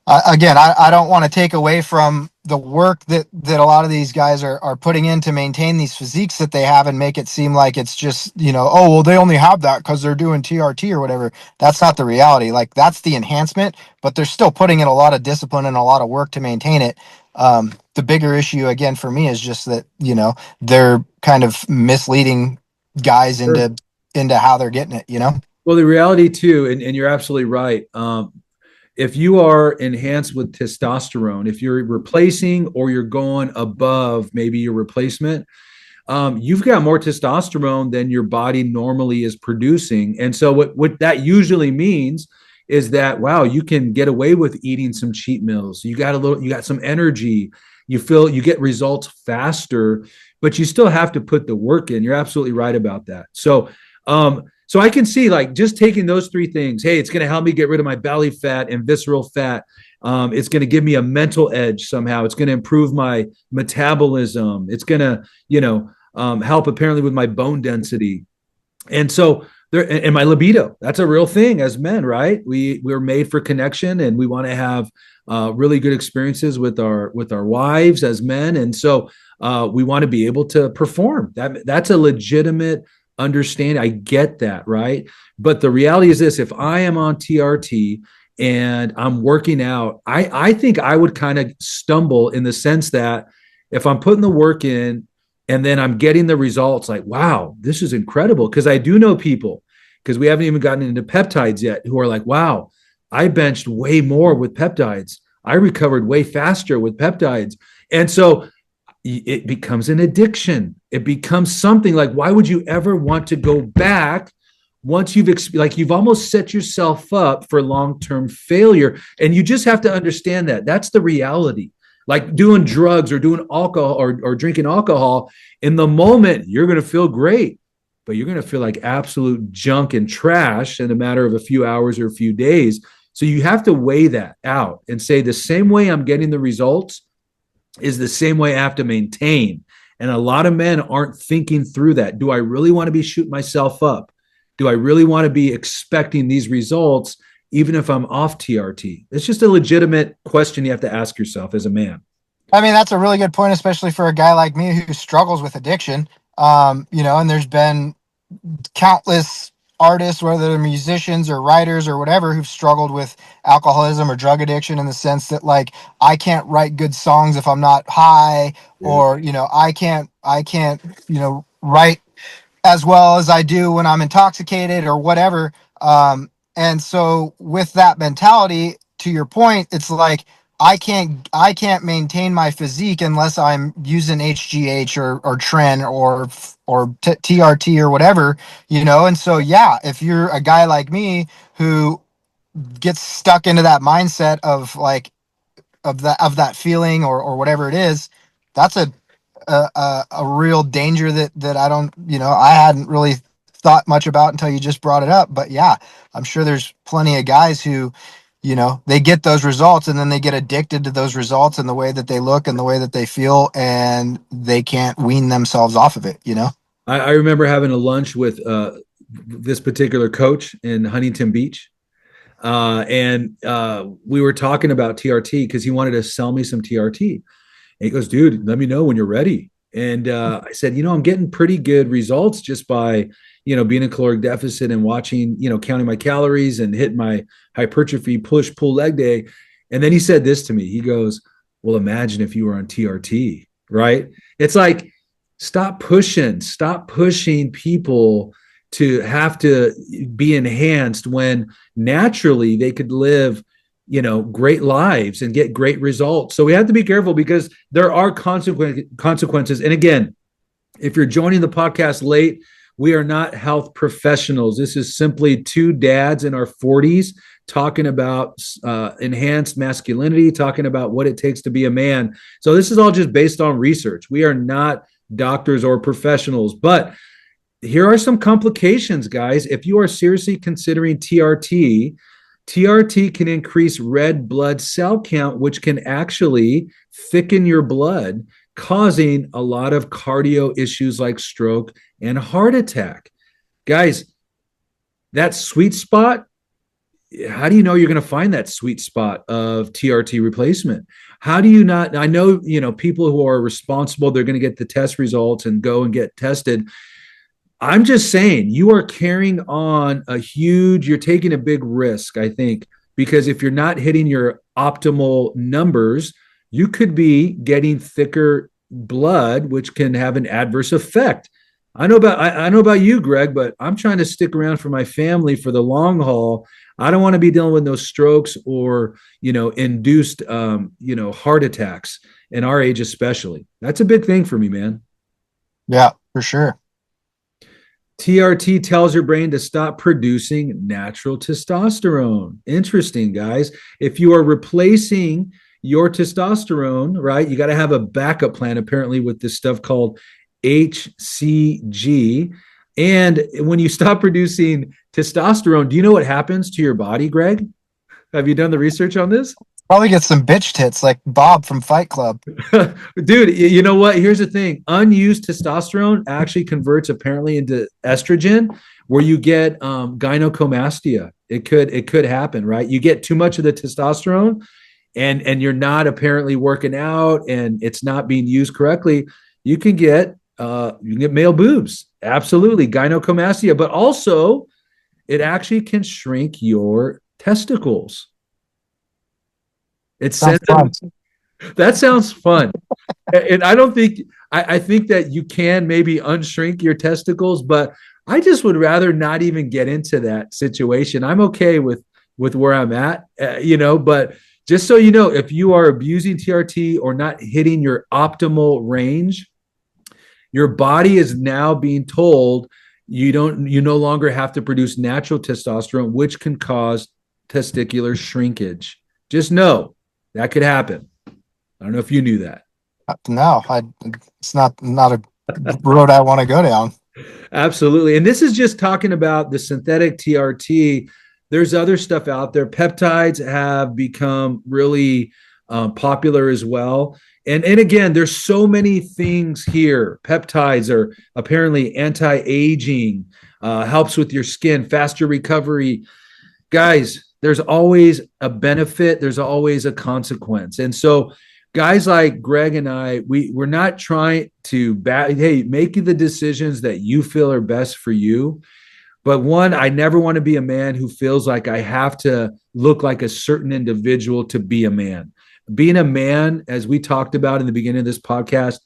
again, I don't want to take away from the work that a lot of these guys are putting in to maintain these physiques that they have and make it seem like it's just, oh, well, they only have that because they're doing TRT or whatever. That's not the reality. Like, that's the enhancement, but they're still putting in a lot of discipline and a lot of work to maintain it. The bigger issue, again, for me is just that, they're kind of misleading guys into how they're getting it. Well, the reality too, and you're absolutely right. If you are enhanced with testosterone, if you're replacing or you're going above maybe your replacement, you've got more testosterone than your body normally is producing. And so what that usually means is that, wow, you can get away with eating some cheat meals. You got some energy. You get results faster, but you still have to put the work in. You're absolutely right about that. So I can see, like, just taking those three things. Hey, it's going to help me get rid of my belly fat and visceral fat. It's going to give me a mental edge somehow. It's going to improve my metabolism. It's going to, help apparently with my bone density. And so and my libido, that's a real thing as men, right? We're made for connection, and we want to have really good experiences with our wives as men. And so we want to be able to perform. That's a legitimate understand. I get that, right? But the reality is this: if I am on TRT and I'm working out, I think I would kind of stumble in the sense that if I'm putting the work in and then I'm getting the results, like, wow, this is incredible. Because I do know people, because we haven't even gotten into peptides yet, who are like, wow, I benched way more with peptides. I recovered way faster with peptides. And so it becomes an addiction. It becomes something like, why would you ever want to go back once you've almost set yourself up for long-term failure? And you just have to understand that that's the reality. Like doing drugs or doing alcohol or drinking alcohol, in the moment, you're going to feel great, but you're going to feel like absolute junk and trash in a matter of a few hours or a few days. So you have to weigh that out and say, the same way I'm getting the results is the same way I have to maintain. And a lot of men aren't thinking through that. Do I really want to be shooting myself up? Do I really want to be expecting these results, even if I'm off TRT? It's just a legitimate question you have to ask yourself as a man. I mean, that's a really good point, especially for a guy like me who struggles with addiction. And there's been countless artists, whether they're musicians or writers or whatever, who've struggled with alcoholism or drug addiction, in the sense that, like, I can't write good songs if I'm not high, or, I can't, write as well as I do when I'm intoxicated or whatever. And so with that mentality, to your point, it's like, I can't maintain my physique unless I'm using HGH or Tren or TRT or whatever, And so yeah, if you're a guy like me who gets stuck into that mindset of like of that feeling or whatever it is, that's a real danger that I don't, I hadn't really thought much about until you just brought it up. But yeah, I'm sure there's plenty of guys who, they get those results and then they get addicted to those results and the way that they look and the way that they feel, and they can't wean themselves off of it. I remember having a lunch with this particular coach in Huntington Beach. And we were talking about TRT because he wanted to sell me some TRT. And he goes, dude, let me know when you're ready. And I said, I'm getting pretty good results just by, being in caloric deficit and watching, counting my calories and hitting my hypertrophy push pull leg day. And then he said this to me. He goes, well, imagine if you were on TRT, right? It's like, stop pushing people to have to be enhanced when naturally they could live, great lives and get great results. So we have to be careful because there are consequences. And again, if you're joining the podcast late, we are not health professionals. This is simply two dads in our 40s talking about enhanced masculinity, talking about what it takes to be a man. So this is all just based on research. We are not doctors or professionals, but here are some complications, guys. If you are seriously considering TRT, TRT can increase red blood cell count, which can actually thicken your blood, causing a lot of cardio issues like stroke and heart attack. Guys, that sweet spot, how do you know you're going to find that sweet spot of TRT replacement? How do you not? I know, people who are responsible, they're going to get the test results and go and get tested. I'm just saying you are carrying on you're taking a big risk, I think, because if you're not hitting your optimal numbers, you could be getting thicker blood, which can have an adverse effect. I know about you, Greg, but I'm trying to stick around for my family for the long haul. I don't want to be dealing with no strokes or, induced, heart attacks in our age, especially. That's a big thing for me, man. Yeah, for sure. TRT tells your brain to stop producing natural testosterone. Interesting, guys. If you are replacing your testosterone, right, you got to have a backup plan, apparently, with this stuff called HCG. And when you stop producing testosterone, do you know what happens to your body, Greg? Have you done the research on this? Probably get some bitch tits like Bob from Fight Club. Dude, you know what? Here's the thing. Unused testosterone actually converts apparently into estrogen, where you get gynecomastia. It could happen, right? You get too much of the testosterone and you're not apparently working out and it's not being used correctly. You can get male boobs. Absolutely. Gynecomastia, but also it actually can shrink your testicles. It sounds fun. That sounds fun. And I think that you can maybe unshrink your testicles, but I just would rather not even get into that situation. I'm okay with where I'm at, but just so you know, if you are abusing TRT or not hitting your optimal range, your body is now being told you no longer have to produce natural testosterone, which can cause testicular shrinkage. Just know that could happen. I don't know if you knew that. No, it's not a road I want to go down. Absolutely. And this is just talking about the synthetic TRT. There's other stuff out there. Peptides have become really popular as well. And again, there's so many things here. Peptides are apparently anti-aging, helps with your skin, faster recovery. Guys, there's always a benefit. There's always a consequence. And so guys like Greg and I, we're not trying to make the decisions that you feel are best for you. But one, I never want to be a man who feels like I have to look like a certain individual to be a man. Being a man, as we talked about in the beginning of this podcast,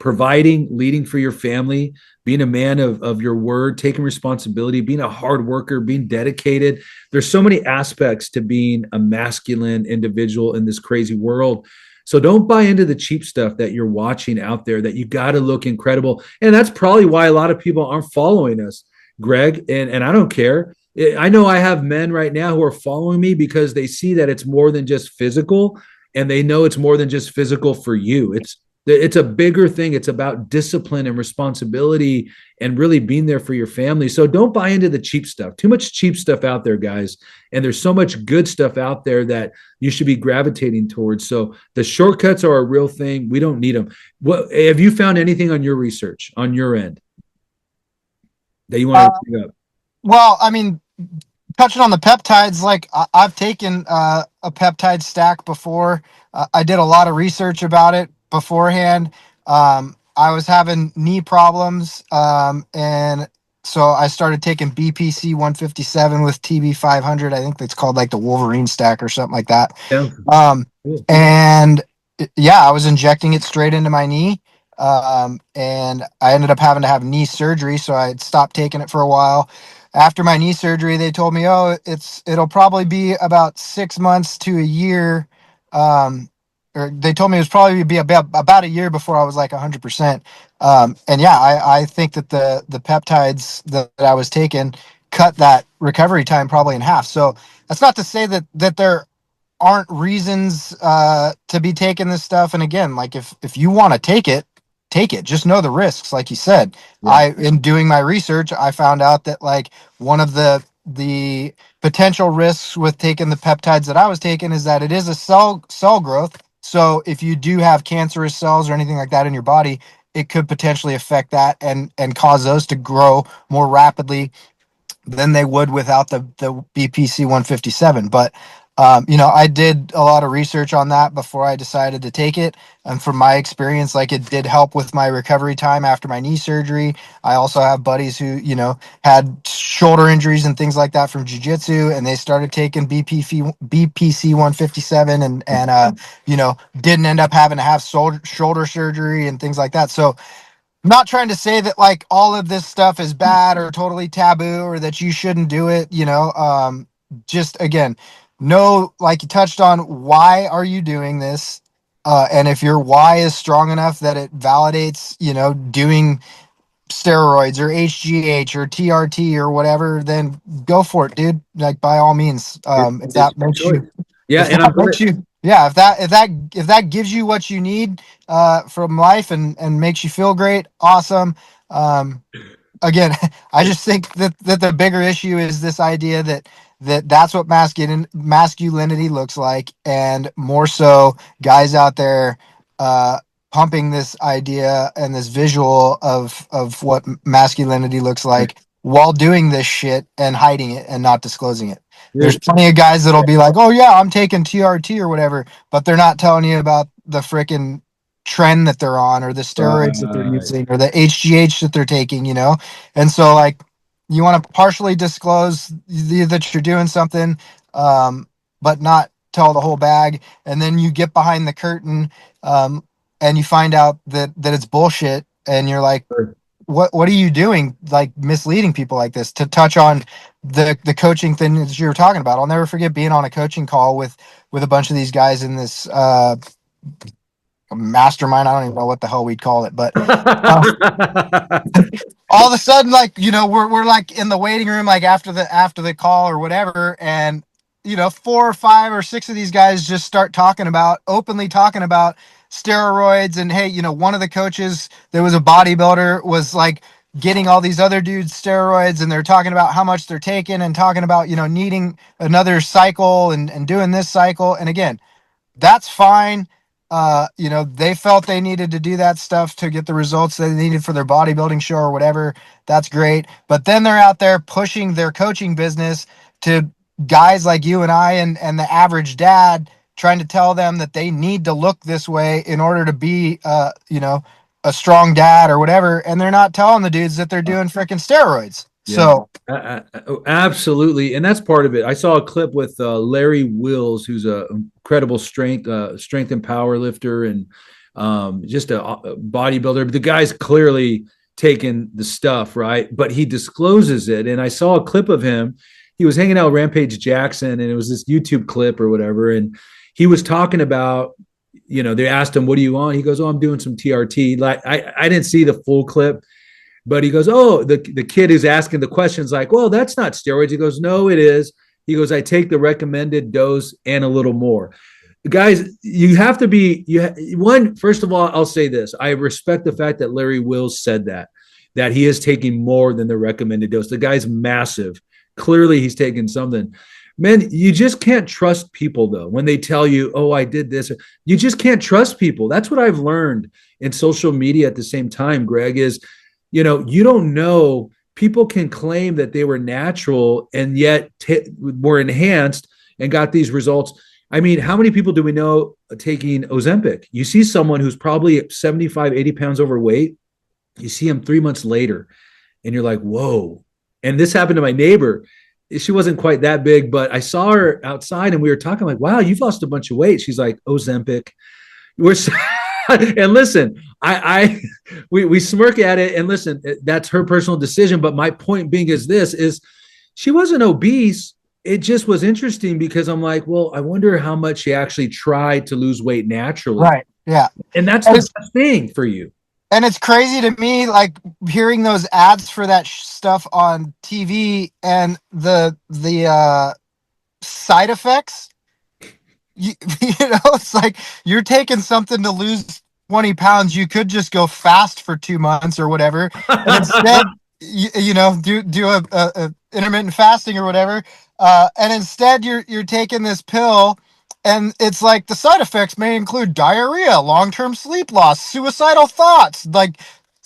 providing, leading for your family, being a man of your word, taking responsibility, being a hard worker, being dedicated. There's so many aspects to being a masculine individual in this crazy world. So don't buy into the cheap stuff that you're watching out there, that you got to look incredible. And that's probably why a lot of people aren't following us, Greg. And I don't care. I know I have men right now who are following me because they see that it's more than just physical, and they know it's more than just physical for you. It's a bigger thing. It's about discipline and responsibility and really being there for your family. So don't buy into the cheap stuff. Too much cheap stuff out there, guys. And there's so much good stuff out there that you should be gravitating towards. So the shortcuts are a real thing. We don't need them. What have you found anything on your research on your end that you want Uh, to bring up? well, I mean, touching on the peptides, like I've taken a peptide stack before. I did a lot of research about it beforehand. I was having knee problems, and so I started taking BPC 157 with TB 500. I think it's called like the Wolverine stack or something like that. Yeah. Um, Cool. and yeah, I was injecting it straight into my knee. And I ended up having to have knee surgery, so I had stopped taking it for a while. After my knee surgery, they told me, "Oh, it'll probably be about 6 months to a year." Or they told me it was probably be about a year before I was like 100%. And yeah, I think that the peptides that I was taking cut that recovery time probably in half. So that's not to say that there aren't reasons to be taking this stuff. And again, like if you want to take it. Just know the risks, like you said. Yeah. In doing my research, I found out that like one of the potential risks with taking the peptides that I was taking is that it is a cell growth. So if you do have cancerous cells or anything like that in your body, it could potentially affect that and cause those to grow more rapidly than they would without the BPC 157. But I did a lot of research on that before I decided to take it, and from my experience, like it did help with my recovery time after my knee surgery. I also have buddies who had shoulder injuries and things like that from jujitsu, and they started taking BPC 157, and didn't end up having to have shoulder surgery and things like that. So not trying to say that like all of this stuff is bad or totally taboo or that you shouldn't do it, just again, know, like you touched on, why are you doing this? And if your why is strong enough that it validates, doing steroids or HGH or TRT or whatever, then go for it, dude. Like by all means, if It's that your makes choice. you, Yeah. if And I'm that glad. makes you, yeah, if that gives you what you need from life and makes you feel great, awesome. Um, Again, I just think that the bigger issue is this idea that's what masculinity looks like, and more so guys out there uh, pumping this idea and this visual of what masculinity looks like while doing this shit and hiding it and not disclosing it. There's plenty of guys that'll be like, "Oh yeah, I'm taking TRT or whatever," but they're not telling you about the freaking trend that they're on or the steroids that they're Right. using or the HGH that they're taking. And so like you want to partially disclose that you're doing something, but not tell the whole bag, and then you get behind the curtain, um, and you find out that it's bullshit, and you're like, what are you doing, like misleading people like this? To touch on the coaching thing that you were talking about, I'll never forget being on a coaching call with a bunch of these guys in this mastermind. I don't even know what the hell we'd call it, but uh, all of a sudden, like, we're like in the waiting room, like after the call or whatever, and 4 or 5 or 6 of these guys just start openly talking about steroids. And hey, one of the coaches that was a bodybuilder was like getting all these other dudes steroids, and they're talking about how much they're taking and talking about needing another cycle and doing this cycle. And again, that's fine. They felt they needed to do that stuff to get the results they needed for their bodybuilding show or whatever. That's great. But then they're out there pushing their coaching business to guys like you and I and the average dad, trying to tell them that they need to look this way in order to be, a strong dad or whatever. And they're not telling the dudes that they're doing freaking steroids. Yeah, So absolutely, and that's part of it. I saw a clip with Larry Wills, who's a incredible strength and power lifter, and just a bodybuilder. But the guy's clearly taking the stuff, right? But he discloses it. And I saw a clip of him. He was hanging out with Rampage Jackson, and it was this YouTube clip or whatever. And he was talking about, they asked him, "What do you want?" He goes, "Oh, I'm doing some TRT." Like I didn't see the full clip, but he goes, "Oh, the kid who's asking the questions, like, well, that's not steroids." He goes, "No, it is." He goes, "I take the recommended dose and a little more." Guys, you have to be first of all, I'll say this. I respect the fact that Larry Wills said that he is taking more than the recommended dose. The guy's massive. Clearly he's taking something. Man, you just can't trust people though. When they tell you, "Oh, I did this," you just can't trust people. That's what I've learned in social media at the same time, Greg, is, you don't know. People can claim that they were natural and yet were enhanced and got these results. I mean, how many people do we know taking Ozempic? You see someone who's probably 75, 80 pounds overweight. You see him 3 months later and you're like, whoa. And this happened to my neighbor. She wasn't quite that big, but I saw her outside and we were talking like, wow, you've lost a bunch of weight. She's like, Ozempic. And listen, we smirk at it, and listen, that's her personal decision. But my point being is she wasn't obese. It just was interesting because I'm like, well, I wonder how much she actually tried to lose weight naturally. Right. Yeah. And that's the best thing for you. And it's crazy to me, like hearing those ads for that stuff on TV and the side effects. It's like you're taking something to lose 20 pounds. You could just go fast for 2 months or whatever, and instead, do a intermittent fasting or whatever. And instead, you're taking this pill, and it's like the side effects may include diarrhea, long-term sleep loss, suicidal thoughts, like.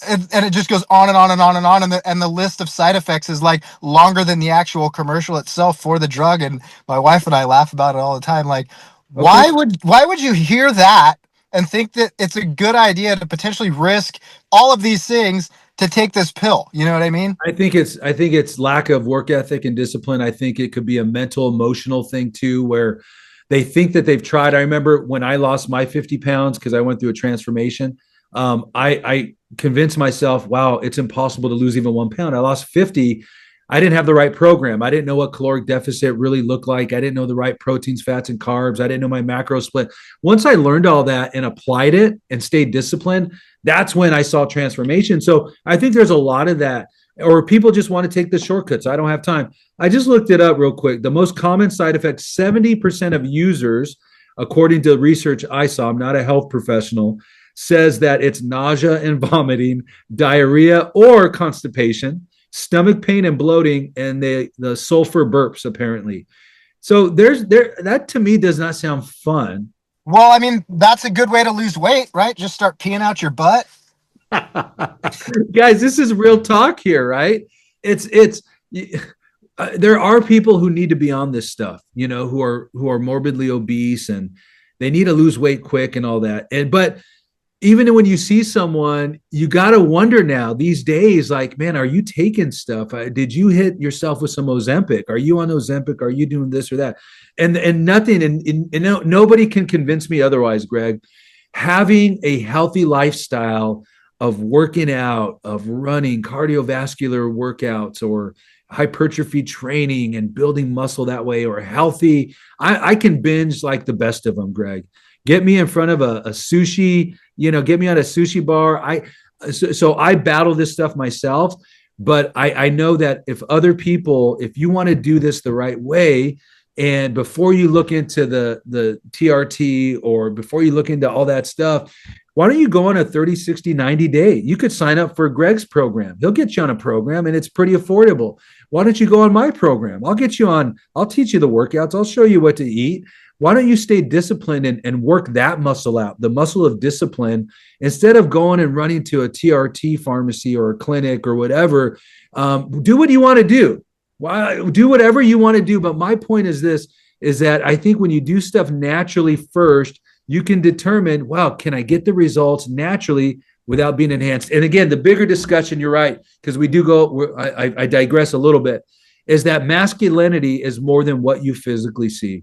And it just goes on and on and on and on, and the list of side effects is like longer than the actual commercial itself for the drug. And my wife and I laugh about it all the time. Like, why would you hear that and think that it's a good idea to potentially risk all of these things to take this pill? You know what I mean? I think it's lack of work ethic and discipline. I think it could be a mental, emotional thing too, where they think that they've tried. I remember when I lost my 50 pounds because I went through a transformation. I convinced myself, wow, it's impossible to lose even 1 pound. I lost 50. I didn't have the right program. I didn't know what caloric deficit really looked like. I didn't know the right proteins, fats, and carbs. I didn't know my macro split. Once I learned all that and applied it and stayed disciplined, that's when I saw transformation. So I think there's a lot of that. Or people just want to take the shortcuts. I don't have time. I just looked it up real quick. The most common side effects, 70% of users, according to the research I saw, I'm not a health professional, says that it's nausea and vomiting, diarrhea or constipation, stomach pain and bloating, and the sulfur burps, apparently. So that to me does not sound fun. Well, I mean, that's a good way to lose weight, right? Just start peeing out your butt. Guys, this is real talk here, right? There are people who need to be on this stuff, who are morbidly obese and they need to lose weight quick and all that. But even when you see someone, you got to wonder now these days, like, man, are you taking stuff? Did you hit yourself with some Ozempic? Are you on Ozempic? Are you doing this or that? And nothing, and nobody can convince me otherwise, Greg. Having a healthy lifestyle of working out, of running, cardiovascular workouts, or hypertrophy training and building muscle that way, or healthy, I can binge like the best of them, Greg. Get me in front of a sushi, get me on a sushi bar. So I battle this stuff myself, but I know that if you want to do this the right way, and before you look into the TRT or before you look into all that stuff, why don't you go on a 30, 60, 90 day? You could sign up for Greg's program. He'll get you on a program and it's pretty affordable. Why don't you go on my program? I'll teach you the workouts. I'll show you what to eat. Why don't you stay disciplined and work that muscle out, the muscle of discipline, instead of going and running to a TRT pharmacy or a clinic or whatever. Do what you want to do. Do whatever you want to do. But my point is that I think when you do stuff naturally first, you can determine, wow, can I get the results naturally without being enhanced? And again, the bigger discussion, you're right, because I digress a little bit, is that masculinity is more than what you physically see.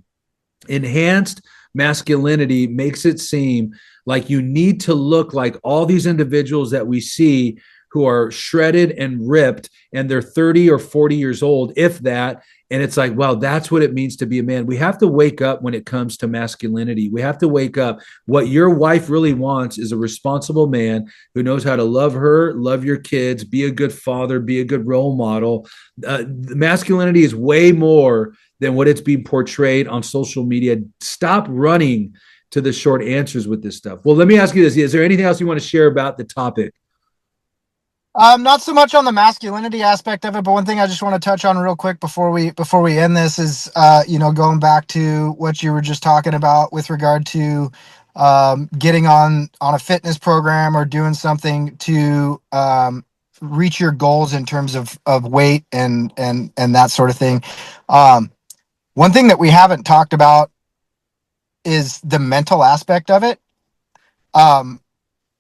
Enhanced masculinity makes it seem Like you need to look like all these individuals that we see who are shredded and ripped, and they're 30 or 40 years old, if that. And it's like, well, that's what it means to be a man. We have to wake up when it comes to masculinity. We have to wake up. What your wife really wants is a responsible man who knows how to love her, love your kids, be a good father, be a good role model. Masculinity is way more than what it's being portrayed on social media. Stop running to the short answers with this stuff. Well, let me ask you this. Is there anything else you want to share about the topic? Not so much on the masculinity aspect of it, but one thing I just want to touch on real quick before we end this is, going back to what you were just talking about with regard to getting on a fitness program or doing something to reach your goals in terms of weight and that sort of thing. One thing that we haven't talked about is the mental aspect of it. Um,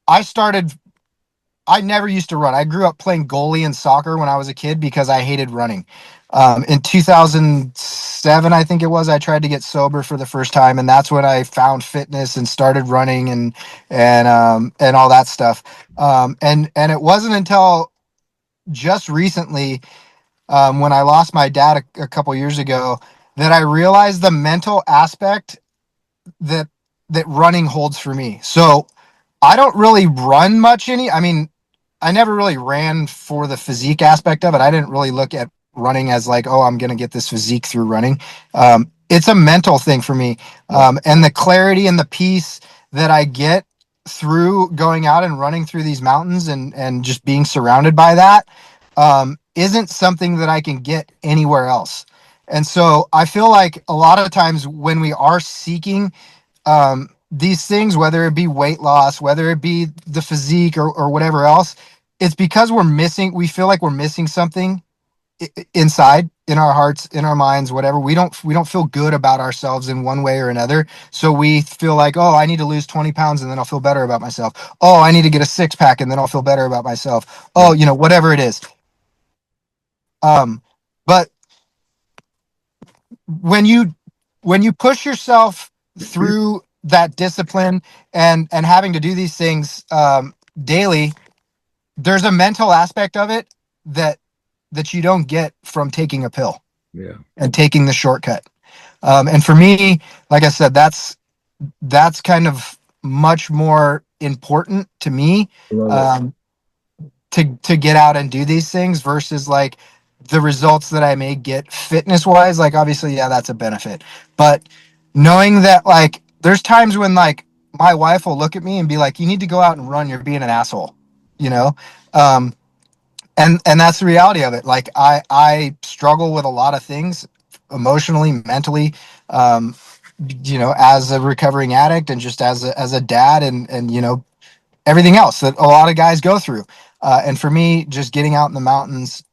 I started I never used to run. I grew up playing goalie in soccer when I was a kid because I hated running. In 2007, I think it was, I tried to get sober for the first time, and that's when I found fitness and started running and all that stuff. And it wasn't until just recently, when I lost my dad a couple years ago, that I realized the mental aspect that running holds for me. So I don't really run much I mean, I never really ran for the physique aspect of it. I didn't really look at running as like, oh, I'm going to get this physique through running. It's a mental thing for me. And the clarity and the peace that I get through going out and running through these mountains and just being surrounded by that isn't something that I can get anywhere else. And so I feel like a lot of times when we are seeking these things, whether it be weight loss, whether it be the physique or whatever else, it's because we feel like we're missing something inside, in our hearts, in our minds, whatever. We don't feel good about ourselves in one way or another. So we feel like, oh, I need to lose 20 pounds and then I'll feel better about myself. Oh, I need to get a 6-pack and then I'll feel better about myself. Oh, whatever it is. But when you push yourself through that discipline and having to do these things daily, there's a mental aspect of it that you don't get from taking a pill and taking the shortcut. And for me, like I said, that's kind of much more important to me, to get out and do these things versus like the results that I may get fitness wise. Like obviously, yeah, that's a benefit, but knowing that like there's times when like my wife will look at me and be like, you need to go out and run, you're being an asshole, you know. And that's the reality of it. Like I struggle with a lot of things emotionally, mentally, as a recovering addict and just as a dad and everything else that a lot of guys go through. And for me, just getting out in the mountains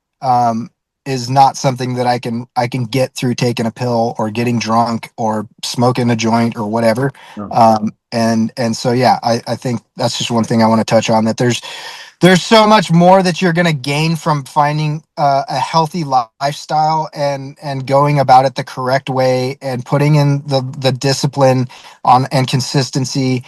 is not something that I can get through taking a pill or getting drunk or smoking a joint or whatever. And so, yeah, I think that's just one thing I want to touch on, that there's so much more that you're going to gain from finding a healthy lifestyle and going about it the correct way and putting in the discipline on and consistency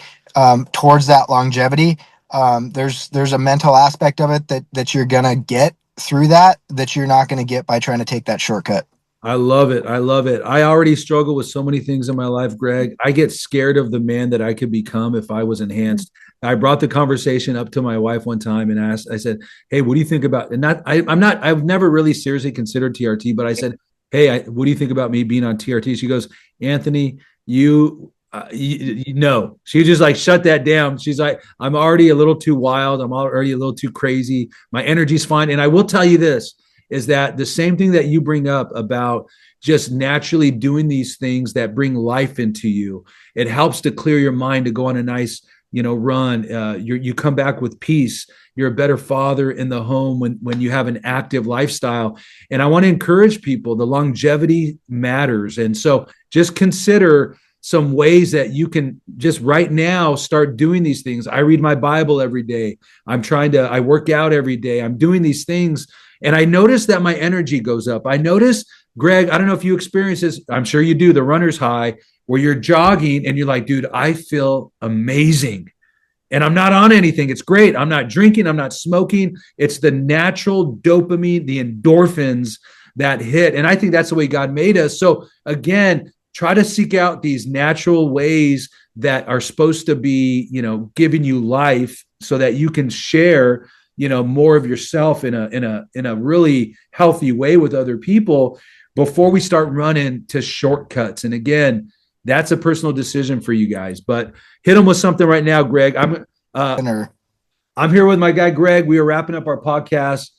towards that longevity. There's a mental aspect of it that you're going to get through that you're not going to get by trying to take that shortcut. I love it. I love it. I already struggle with so many things in my life, Greg. I get scared of the man that I could become if I was enhanced. I brought the conversation up to my wife one time and I said, hey, what do you think about, and I've never really seriously considered TRT, but I said, hey, what do you think about me being on TRT? She goes, Anthony, you know, she just like shut that down. She's like, I'm already a little too wild. I'm already a little too crazy. My energy's fine. And I will tell you this, is that the same thing that you bring up about just naturally doing these things that bring life into you, it helps to clear your mind to go on a nice, run. You come back with peace. You're a better father in the home when you have an active lifestyle. And I want to encourage people, the longevity matters. And so just consider some ways that you can just right now start doing these things. I read my Bible every day. I work out every day. I'm doing these things. And I notice that my energy goes up. I notice, Greg, I don't know if you experience this. I'm sure you do, the runner's high, where you're jogging and you're like, dude, I feel amazing. And I'm not on anything. It's great. I'm not drinking. I'm not smoking. It's the natural dopamine, the endorphins that hit. And I think that's the way God made us. So again, try to seek out these natural ways that are supposed to be, giving you life so that you can share, more of yourself in a really healthy way with other people before we start running to shortcuts. And again, that's a personal decision for you guys, but hit them with something right now, Greg. I'm here with my guy, Greg. We are wrapping up our podcast,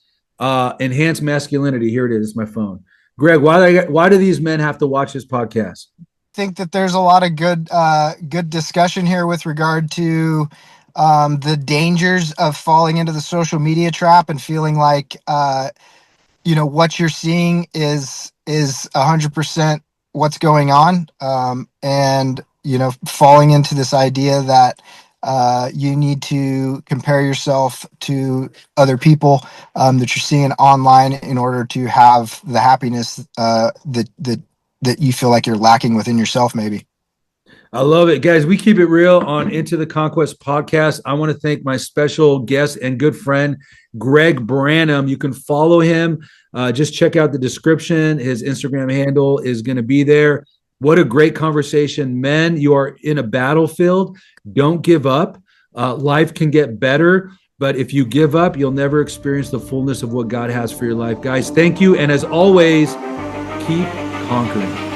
Enhanced Masculinity. Here it is. It's my phone. Greg, why do these men have to watch this podcast? I think that there's a lot of good discussion here with regard to the dangers of falling into the social media trap and feeling like what you're seeing is 100% what's going on, and falling into this idea that you need to compare yourself to other people that you're seeing online in order to have the happiness that you feel like you're lacking within yourself, maybe. I love it, guys. We keep it real on Into the Conquest podcast. I want to thank my special guest and good friend, Greg Branam. You can follow him. Just check out the description. His Instagram handle is going to be there. What a great conversation. Men, you are in a battlefield. Don't give up. Life can get better, but if you give up, you'll never experience the fullness of what God has for your life. Guys, thank you. And as always, keep conquering.